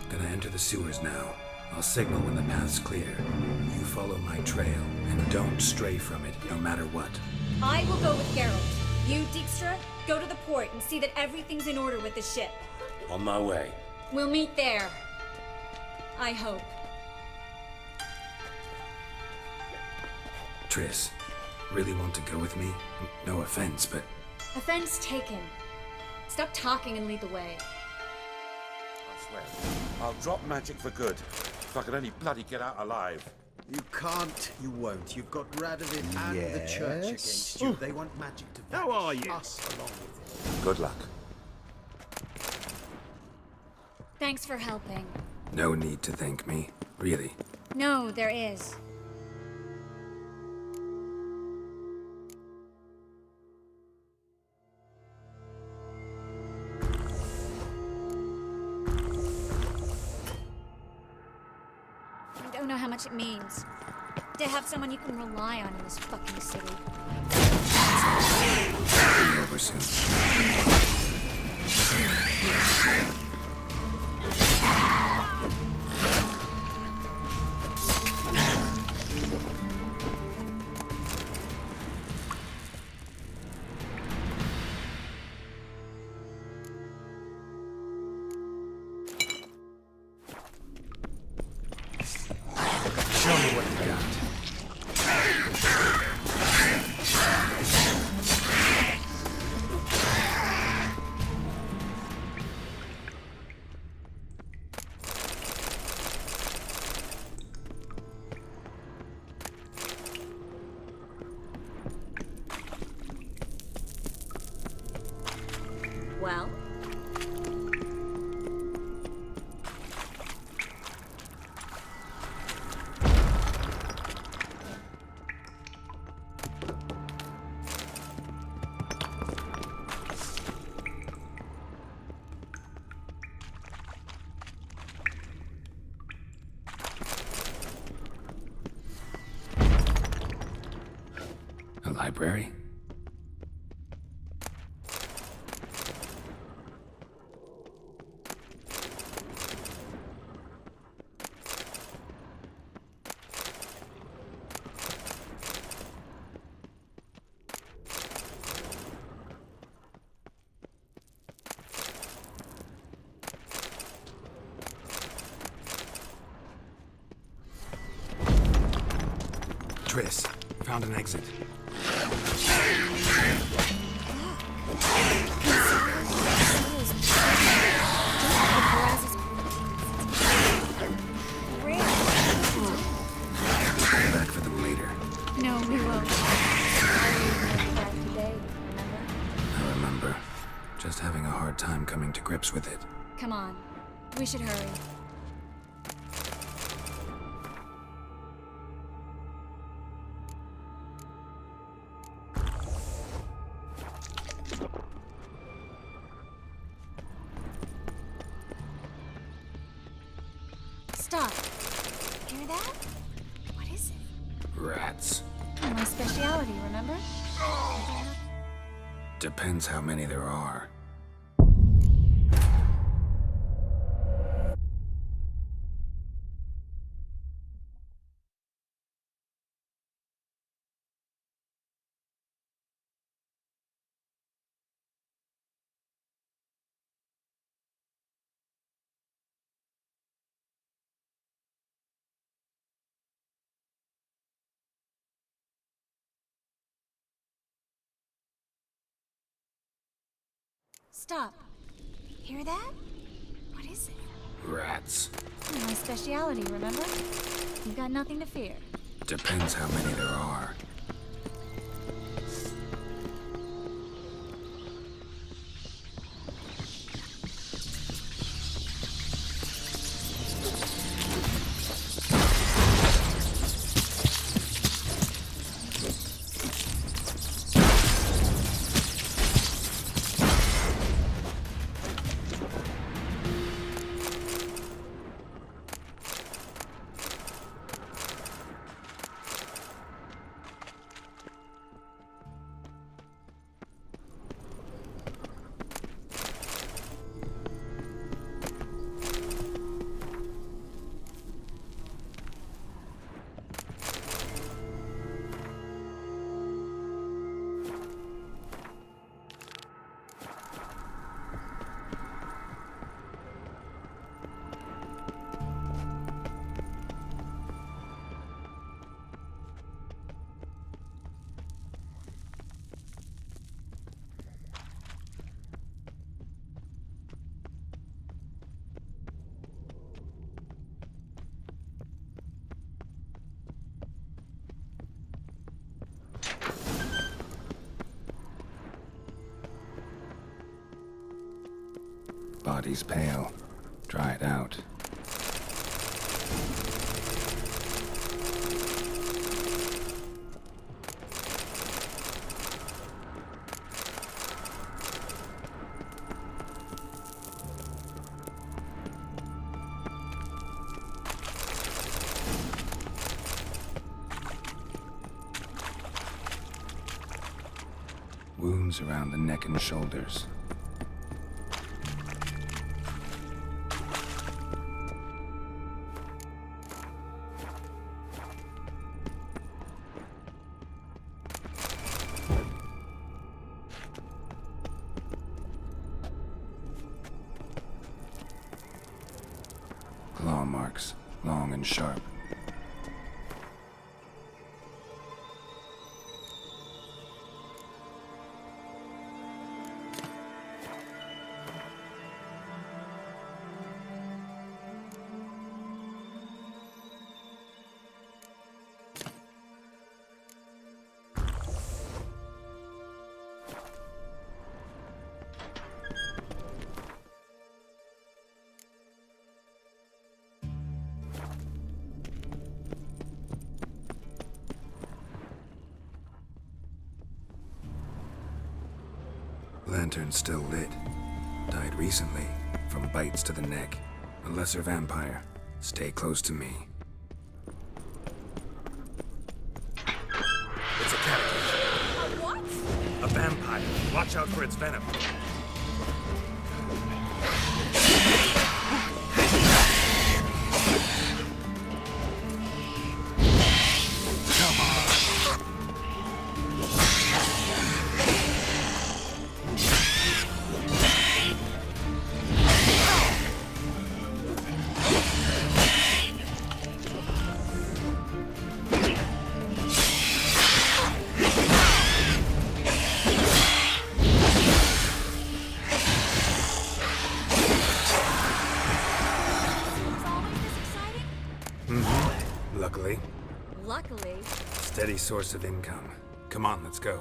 Gonna enter the sewers now. I'll signal when the path's clear. You follow my trail, and don't stray from it, no matter what. I will go with Geralt. You, Dijkstra, go to the port and see that everything's in order with the ship. On my way. We'll meet there. I hope. Triss, really want to go with me? No offense, but... Offense taken. Stop talking and lead the way. I swear, I'll drop magic for good. If I can only bloody get out alive. You can't, you won't. You've got Radovid and the church against you. They want magic to vanish. How are you? Us along with it. Good luck. Thanks for helping. No need to thank me, really. No, there is. I don't know how much it means to have someone you can rely on in this fucking city. It'll be over soon. Show me what you got. Well? A library? Triss, found an exit. Come back for them later. No, we won't. Today, remember? I remember. Just having a hard time coming to grips with it. Come on. We should hurry. Stop. Hear that? What is it? Rats. My speciality, remember? Depends how many there are. Stop. Hear that? What is it? Rats. My speciality, remember? You've got nothing to fear. Depends how many there are. Body's pale. Dried out. Wounds around the neck and shoulders. Claw marks, long and sharp. Lantern's still lit. Died recently, from bites to the neck. A lesser vampire. Stay close to me. It's a cataclysm. A what? A vampire. Watch out for its venom. Luckily. Luckily. Steady source of income. Come on, let's go.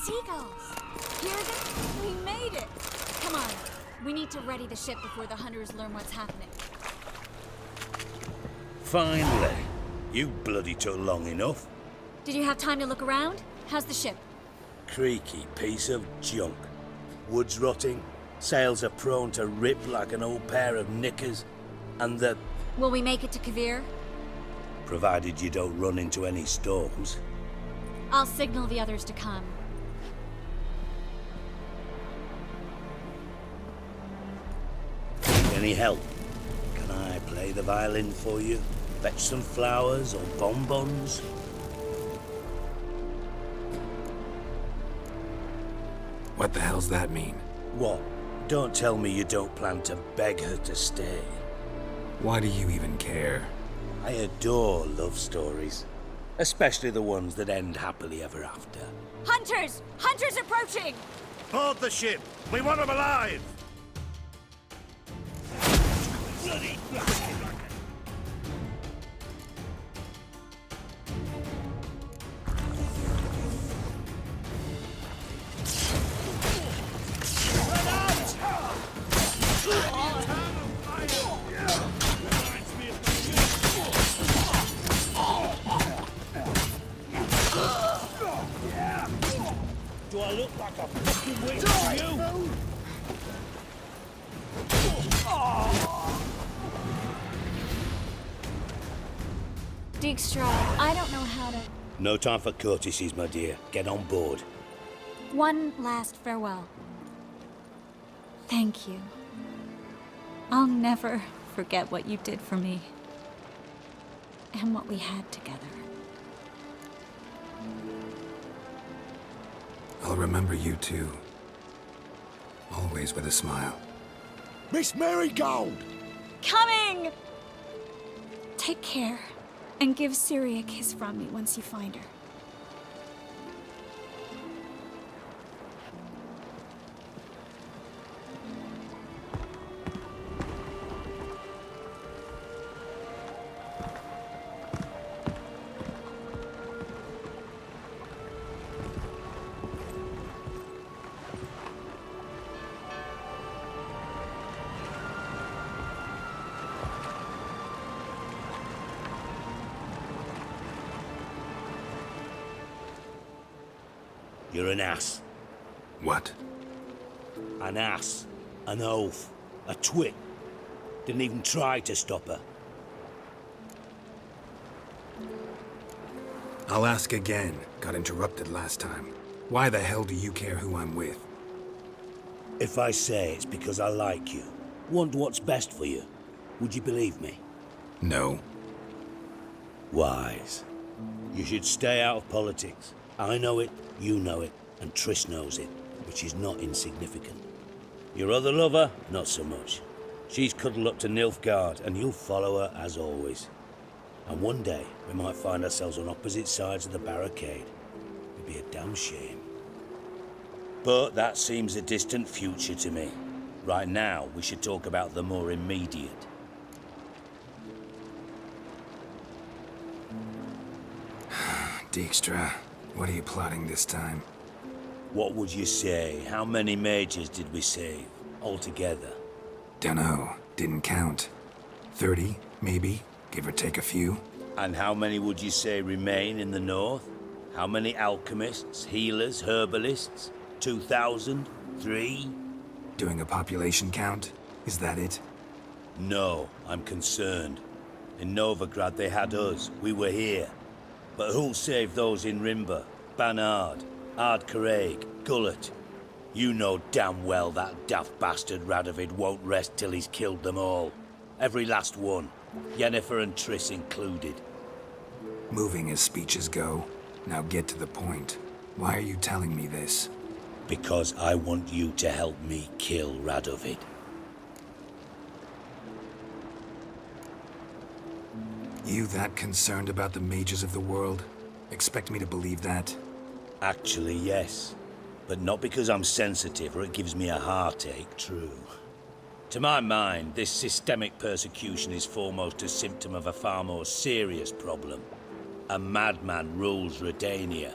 Seagulls! Hear them? We made it! Come on. We need to ready the ship before the hunters learn what's happening. Finally. You bloody took long enough. Did you have time to look around? How's the ship? Creaky piece of junk. Wood's rotting, sails are prone to rip like an old pair of knickers, and the... Will we make it to Kavir? Provided you don't run into any storms. I'll signal the others to come. Need any help? Can I play the violin for you? Fetch some flowers or bonbons? What the hell's that mean? What? Don't tell me you don't plan to beg her to stay. Why do you even care? I adore love stories. Especially the ones that end happily ever after. Hunters! Hunters approaching! Board the ship! We want them alive! Bloody Do I look like a fucking witch to you? Dijkstra, I don't know how to... No time for courtesies, my dear. Get on board. One last farewell. Thank you. I'll never forget what you did for me. And what we had together. I'll remember you too. Always with a smile. Miss Marigold! Coming! Take care, and give Siri a kiss from me once you find her. You're an ass. What? An ass. An oaf. A twit. Didn't even try to stop her. I'll ask again. Got interrupted last time. Why the hell do you care who I'm with? If I say it's because I like you, want what's best for you, would you believe me? No. Wise. You should stay out of politics. I know it, you know it, and Triss knows it, which is not insignificant. Your other lover, not so much. She's cuddled up to Nilfgaard, and you'll follow her as always. And one day, we might find ourselves on opposite sides of the barricade. It'd be a damn shame. But that seems a distant future to me. Right now, we should talk about the more immediate. Dijkstra, what are you plotting this time? What would you say? How many mages did we save, altogether? Dunno. Didn't count. 30, maybe, give or take a few. And how many would you say remain in the north? How many alchemists, healers, herbalists? 2,000? 3? Doing a population count? Is that it? No, I'm concerned. In Novigrad they had us. We were here. But who'll save those in Rimba? Banard, Ardcaraig, Gullet? You know damn well that daft bastard Radovid won't rest till he's killed them all. Every last one. Yennefer and Triss included. Moving as speeches go. Now get to the point. Why are you telling me this? Because I want you to help me kill Radovid. You that concerned about the mages of the world? Expect me to believe that? Actually, yes. But not because I'm sensitive or it gives me a heartache, true. To my mind, this systemic persecution is foremost a symptom of a far more serious problem. A madman rules Redania.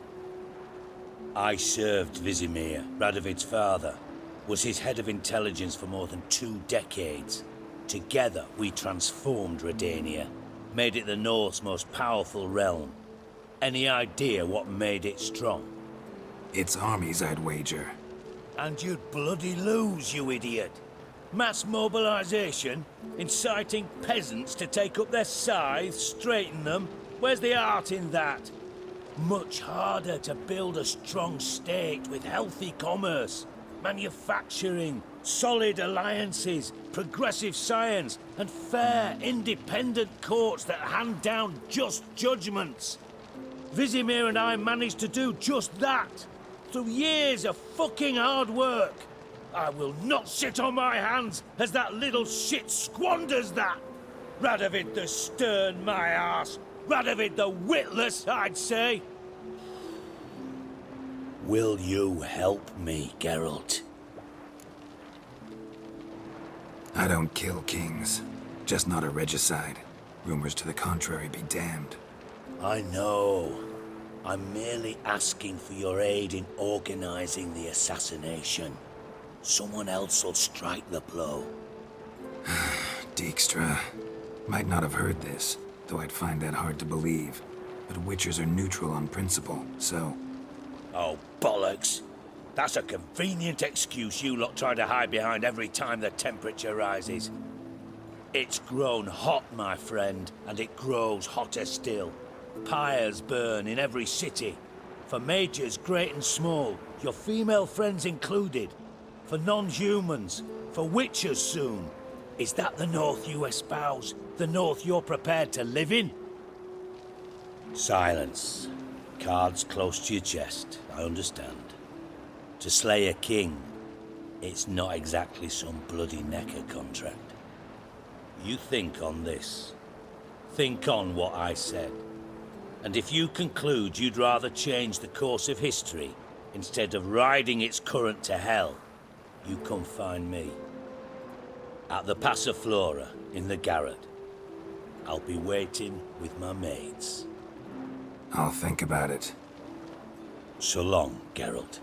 I served Vizimir, Radovid's father, was his head of intelligence for more than 2 decades. Together, we transformed Redania, made it the North's most powerful realm. Any idea what made it strong? Its armies, I'd wager. And you'd bloody lose, you idiot. Mass mobilization, inciting peasants to take up their scythes, straighten them. Where's the art in that? Much harder to build a strong state with healthy commerce, manufacturing, solid alliances, progressive science, and fair, independent courts that hand down just judgments. Vizimir and I managed to do just that, through years of fucking hard work. I will not sit on my hands as that little shit squanders that. Radovid the stern, my arse. Radovid the witless, I'd say. Will you help me, Geralt? I don't kill kings. Just not a regicide. Rumors to the contrary be damned. I know. I'm merely asking for your aid in organizing the assassination. Someone else will strike the blow. Dijkstra. Might not have heard this, though I'd find that hard to believe. But Witchers are neutral on principle, so... Oh, bollocks. That's a convenient excuse you lot try to hide behind every time the temperature rises. It's grown hot, my friend, and it grows hotter still. Pyres burn in every city. For mages great and small, your female friends included. For non-humans, for witchers soon. Is that the North you espouse? The North you're prepared to live in? Silence. Cards close to your chest, I understand. To slay a king, it's not exactly some bloody necker contract. You think on this. Think on what I said. And if you conclude you'd rather change the course of history instead of riding its current to hell, you come find me. At the Passiflora, in the garret. I'll be waiting with my mates. I'll think about it. So long, Geralt.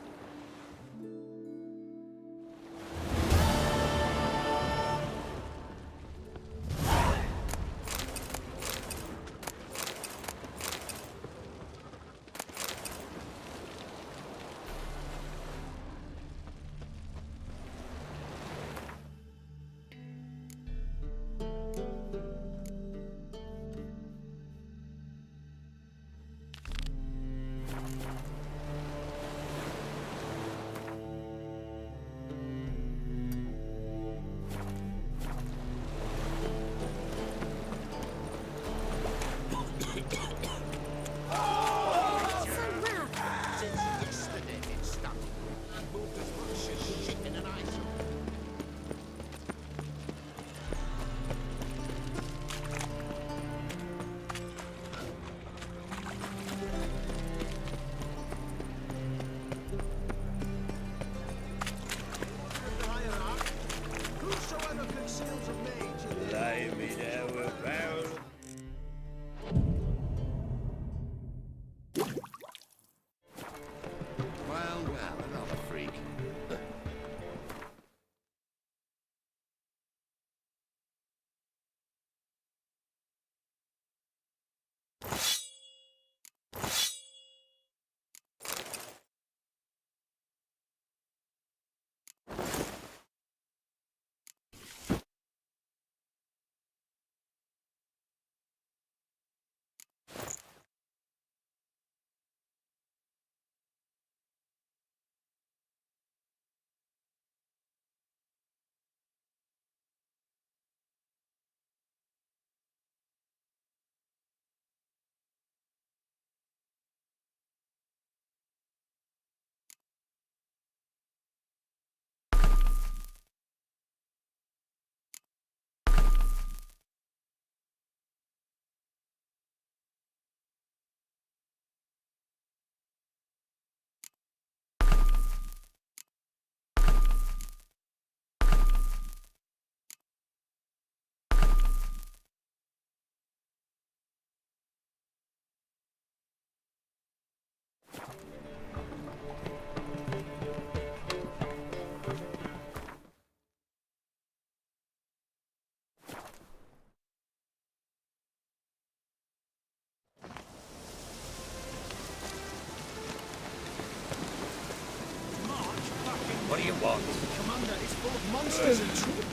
monsters in trouble.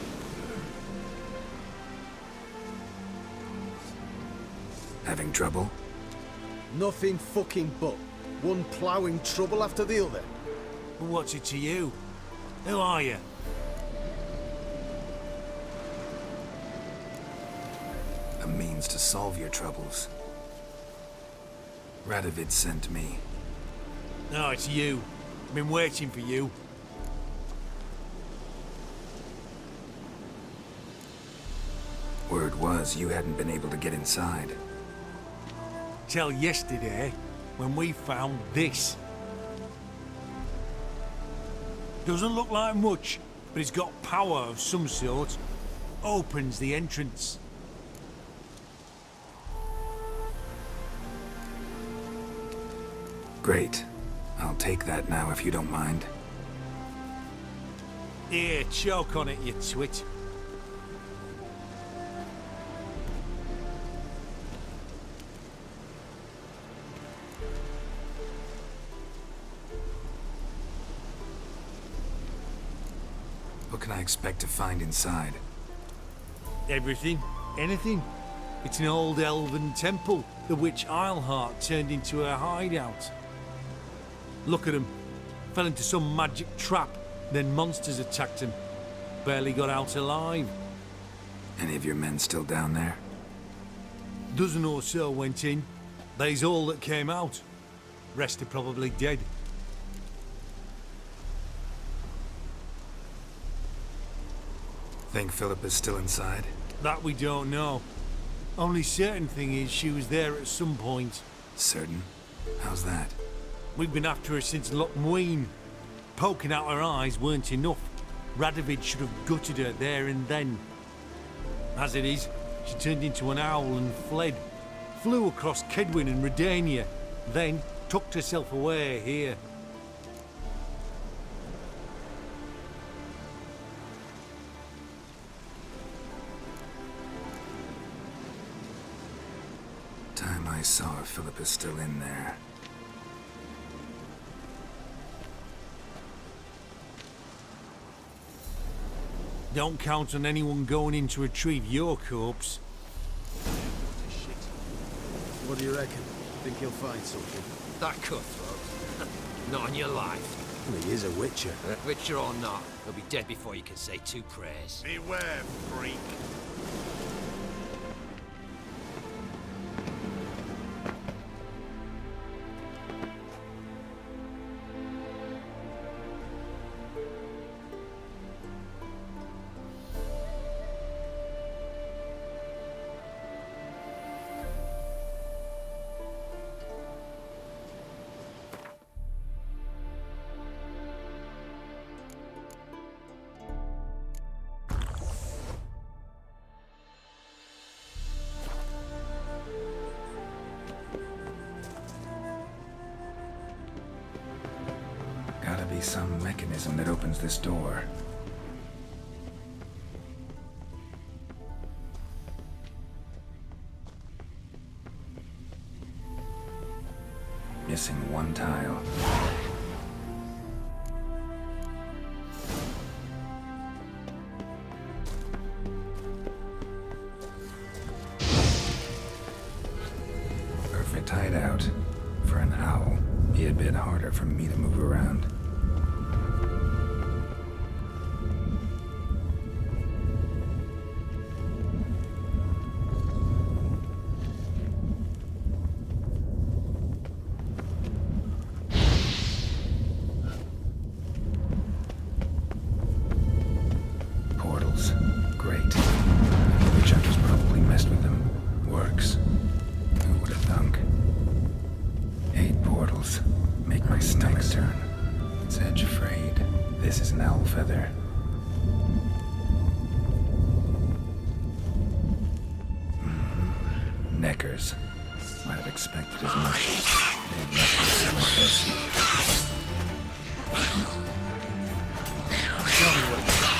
Having trouble? Nothing fucking but. One ploughing trouble after the other. Well, what's it to you? Who are you? A means to solve your troubles. Radovid sent me. No, it's you. I've been waiting for you. Word was you hadn't been able to get inside. Till yesterday, when we found this. Doesn't look like much, but it's got power of some sort. Opens the entrance. Great. I'll take that now if you don't mind. Here, choke on it, you twit. What can I expect to find inside? Everything. Anything. It's an old elven temple, the witch Isleheart turned into a hideout. Look at him. Fell into some magic trap, then monsters attacked him. Barely got out alive. Any of your men still down there? Dozen or so went in. They's all that came out. Rest are probably dead. Think Philip is still inside? That we don't know. Only certain thing is she was there at some point. Certain? How's that? We've been after her since Lochmuin. Poking out her eyes weren't enough. Radovid should have gutted her there and then. As it is, she turned into an owl and fled. Flew across Kedwin and Redania, then tucked herself away here. Time I saw her, Philip is still in there. Don't count on anyone going in to retrieve your corpse. What do you reckon? Think he'll find something? That cutthroat. Not on your life. Well, he is a witcher. Witcher or not, he'll be dead before you can say two prayers. Beware, freak. Gotta be some mechanism that opens this door. Missing one tile. Perfect hideout. For an owl, be a bit harder for me to move around. Portals. Great. The Chuckers probably messed with them. Works. Who would have thunk? 8 portals. Make my stomach turn. It's edge frayed. This is an owl feather. Neckers. Might have expected as much. They've left me some of this. Tell me what you got.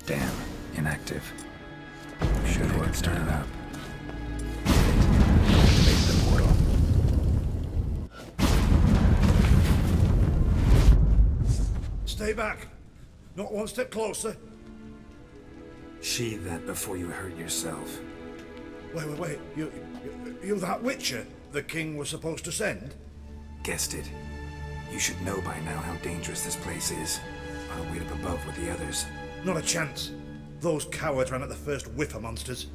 Damn, inactive. Should work. Start it up. Activate the portal. Stay back. Not one step closer. Sheathe that before you hurt yourself. Wait. You that Witcher the king was supposed to send? Guessed it. You should know by now how dangerous this place is. I'll wait up above with the others. Not a chance. Those cowards ran at the first whiff of monsters.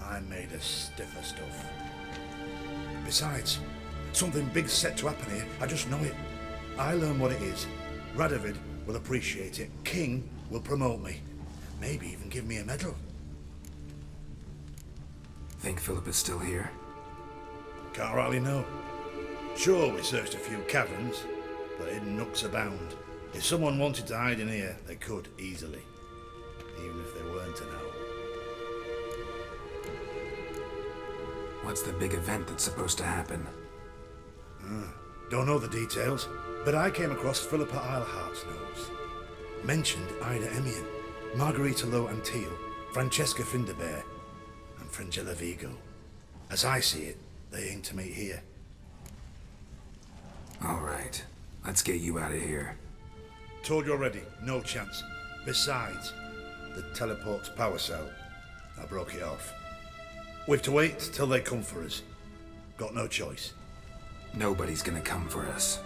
I made a stiffer stuff. Besides, something big's set to happen here. I just know it. I learn what it is. Radovid will appreciate it. King will promote me. Maybe even give me a medal. Think Philip is still here? Can't rightly know. Sure, we searched a few caverns, but hidden nooks abound. If someone wanted to hide in here, they could easily. Even if they weren't to know. What's the big event that's supposed to happen? Don't know the details, but I came across Philippa Eilhart's nose. Mentioned Ida Emian, Margarita Lo Antille, Francesca Finderbear, and Frangella Vigo. As I see it, they aim to meet here. All right, let's get you out of here. Told you already, no chance. Besides, the teleport's power cell, I broke it off. We've to wait till they come for us. Got no choice. Nobody's gonna come for us.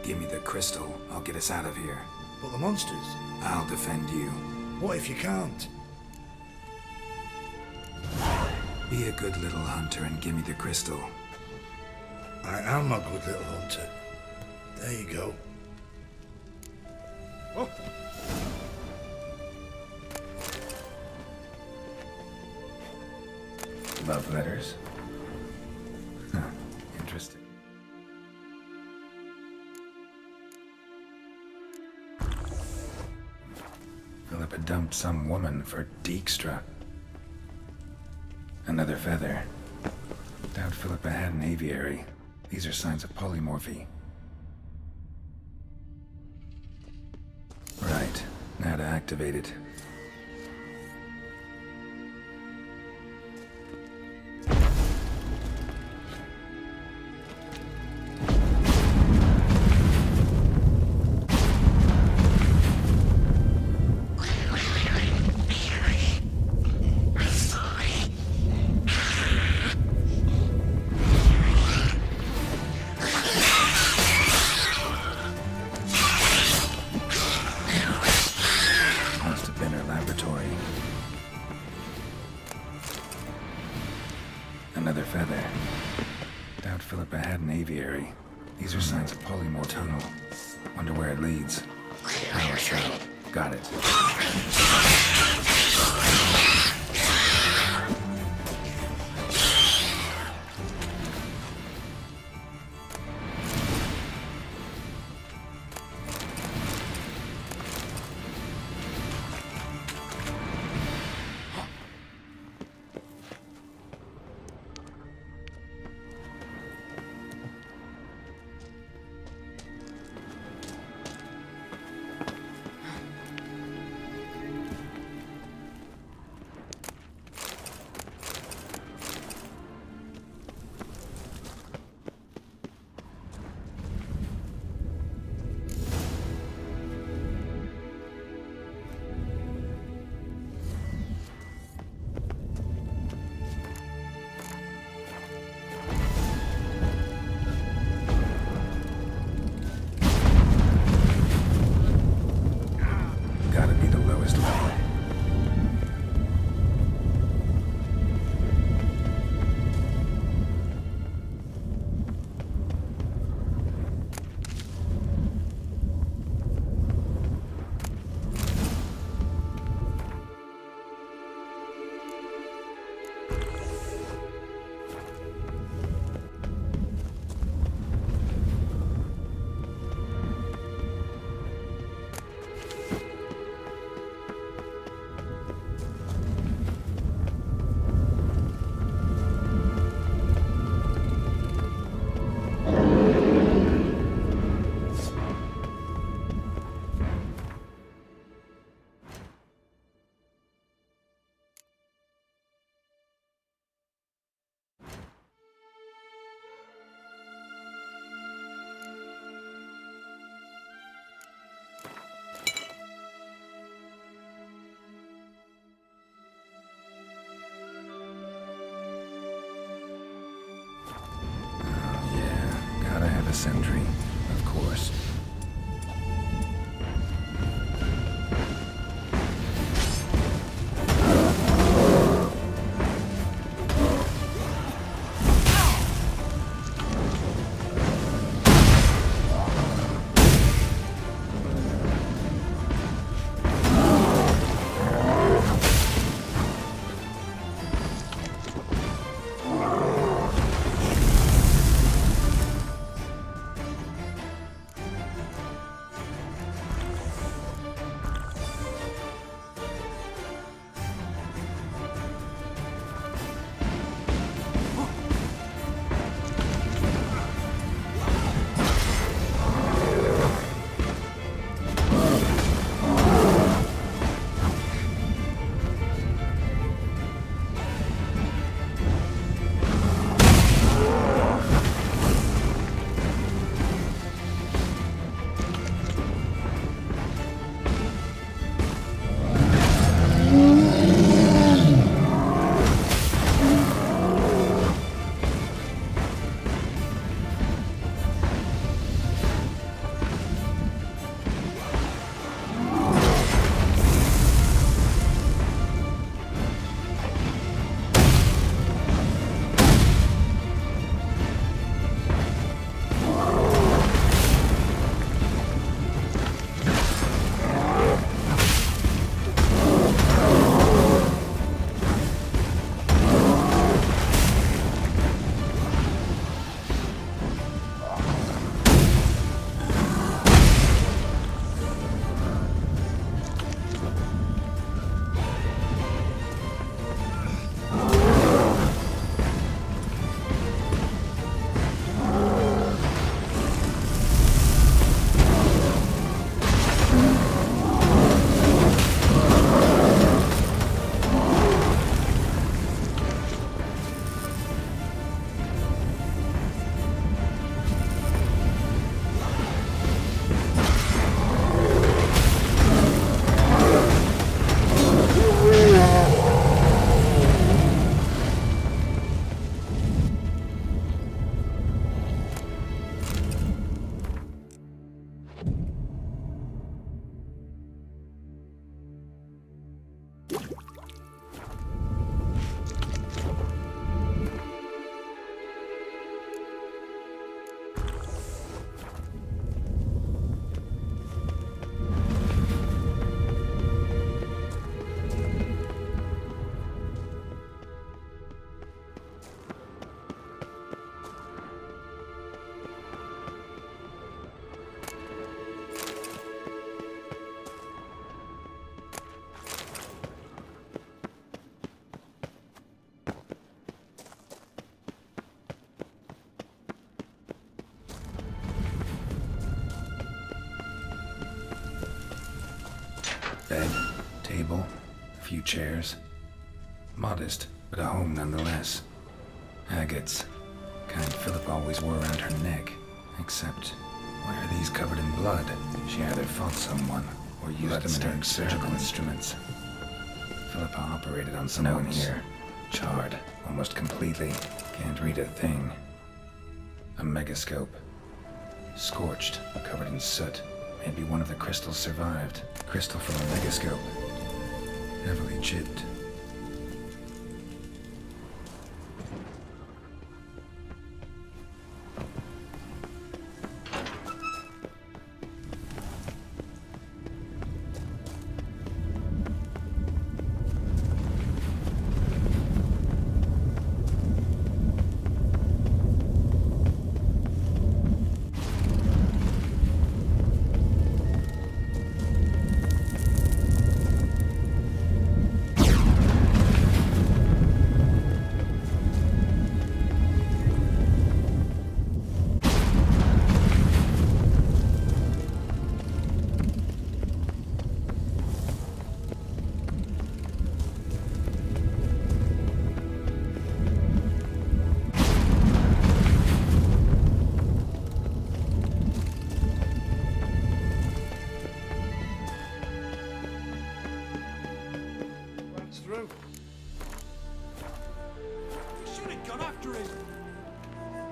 Give me the crystal, I'll get us out of here. But the monsters? I'll defend you. What if you can't? Be a good little hunter and give me the crystal. I am a good little hunter. There you go. Oh. Love letters? Huh, interesting. Philippa dumped some woman for Dijkstra. Another feather. Doubt Philippa had an aviary. These are signs of polymorphy. Right, now to activate it. Another feather. Doubt Philippa had an aviary. These are signs of polymorph tunnel. Wonder where it leads. Power cell. Got it. sentry, of course. Bed, table, a few chairs. Modest, but a home nonetheless. Agates. Kind Philip always wore around her neck. Except, why are these covered in blood? She either fought someone, or used them in her surgical instruments. Philippa operated on someone here. Charred, almost completely. Can't read a thing. A megascope. Scorched, covered in soot. Maybe one of the crystals survived. Crystal from a megascope. Heavily chipped.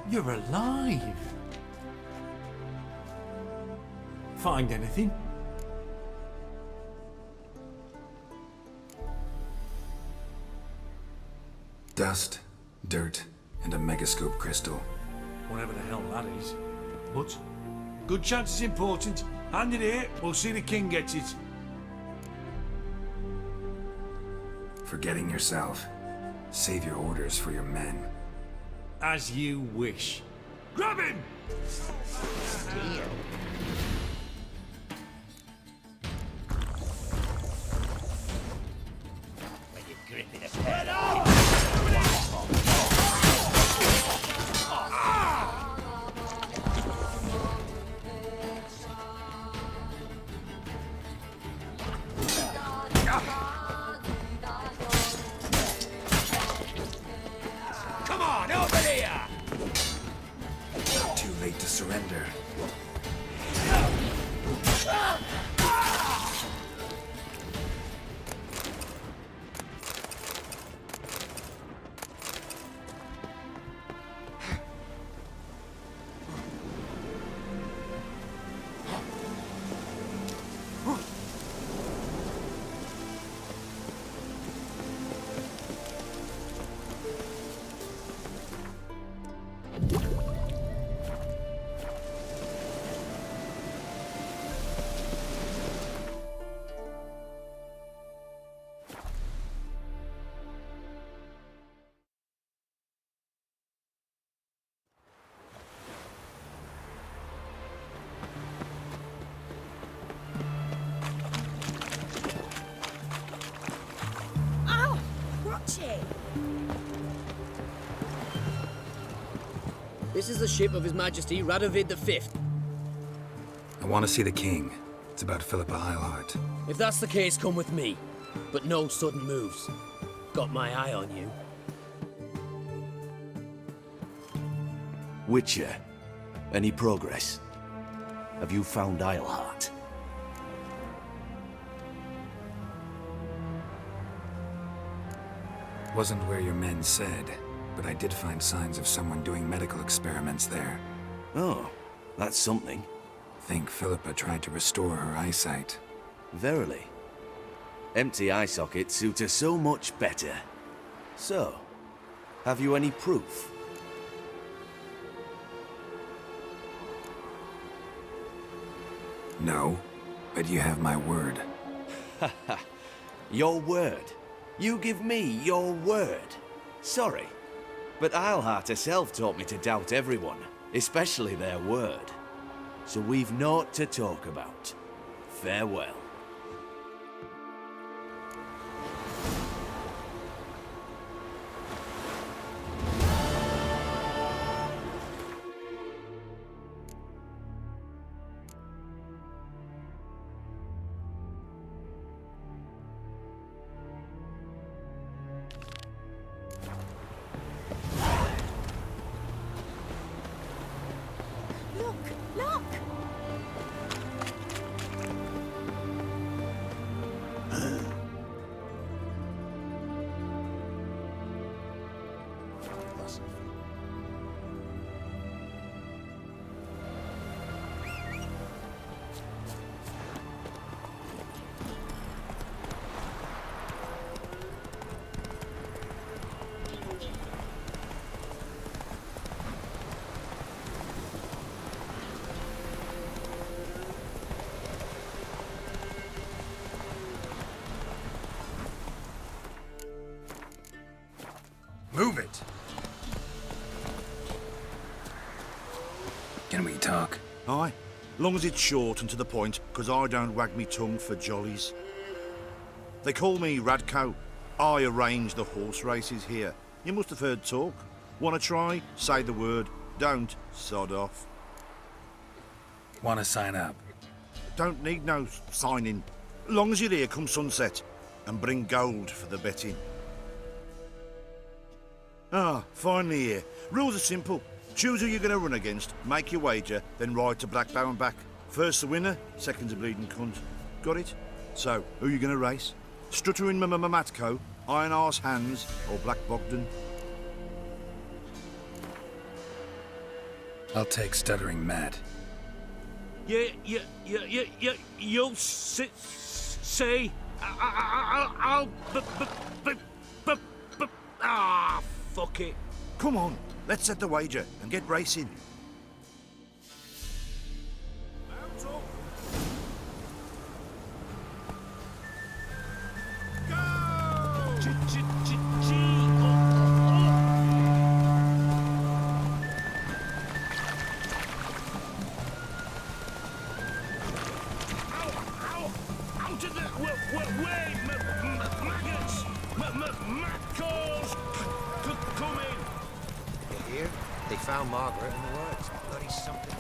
You're alive! Find anything? Dust, dirt, and a megascope crystal. Whatever the hell that is. But, good chance it's important. Hand it here, we'll see the king gets it. Forgetting yourself. Save your orders for your men. As you wish. Grab him! When you're gripping a pair Come on, over here! Too late to surrender. Ow! Crotchy! This is the ship of His Majesty Radovid V. I want to see the king. It's about Philippa Eilhart. If that's the case, come with me. But no sudden moves. Got my eye on you. Witcher, any progress? Have you found Eilhart? Wasn't where your men said, but I did find signs of someone doing medical experiments there. Oh, that's something. Think Philippa tried to restore her eyesight. Verily. Empty eye sockets suit her so much better. So, have you any proof? No, but you have my word. Haha. Your word? You give me your word? Sorry, but Eilhart herself taught me to doubt everyone, especially their word. So we've naught to talk about. Farewell. Look! Look! Move it! Can we talk? Aye, long as it's short and to the point, because I don't wag me tongue for jollies. They call me Radko. I arrange the horse races here. You must have heard talk. Want to try? Say the word. Don't, sod off. Want to sign up? Don't need no signing. Long as you're here come sunset. And bring gold for the betting. Ah, finally here. Rules are simple. Choose who you're going to run against, make your wager, then ride to Blackbow and back. First the winner, second's a bleeding cunt. Got it? So, who you going to race? Stuttering Matko, Iron Arse Hands, or Black Bogdan? I'll take Stuttering Matt. You'll see. I'll. Fuck it. Come on, let's set the wager and get racing. They found Margaret in the works. Bloody something.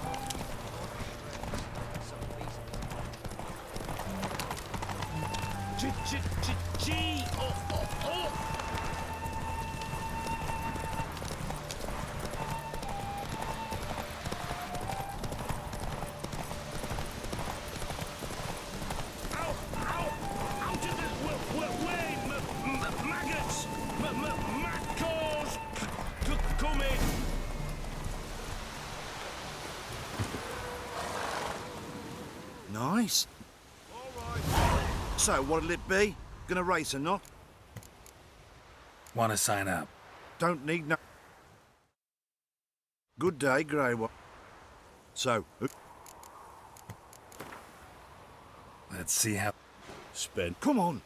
Nice. So, what'll it be? Gonna race or not? Want to sign up? Don't need no... Good day, Grey One. So... Let's see how... Spend. Come on.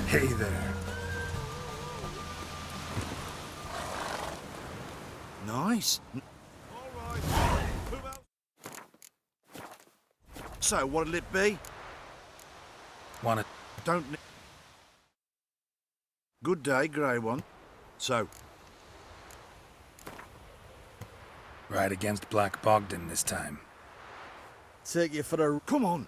Hey there. Nice. So, what'll it be? Want to... Don't... Good day, Grey One. So... Ride against Black Bogdan this time. Take you for a... Come on.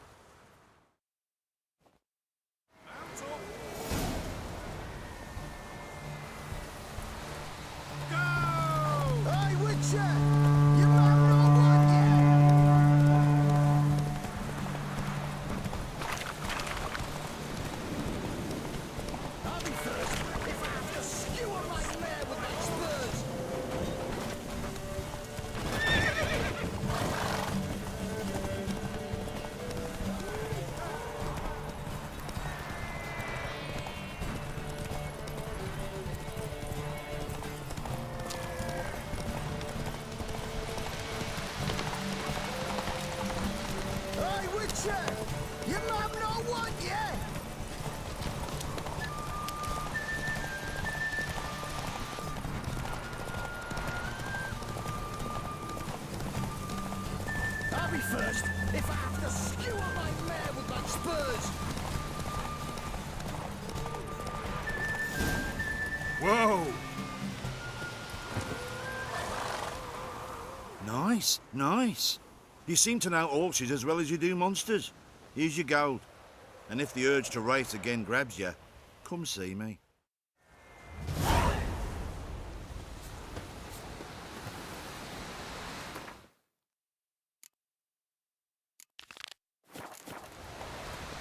Hey, Witcher! You might not want I'll be first if I have to skewer my mare with my spurs! Hey, Witcher! You might not want yet! I'll be first if I have to skewer my mare with my spurs! Whoa! Nice, nice. You seem to know horses as well as you do monsters. Here's your gold. And if the urge to race again grabs you, come see me.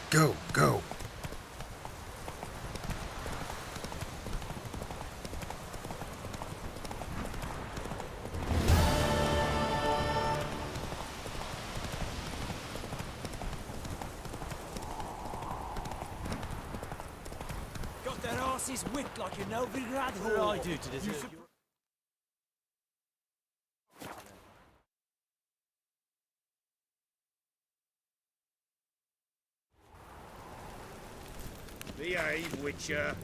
Go, go. Got their asses whipped like you know, Vigrad. What do I do to deserve your... Behave, Witcher.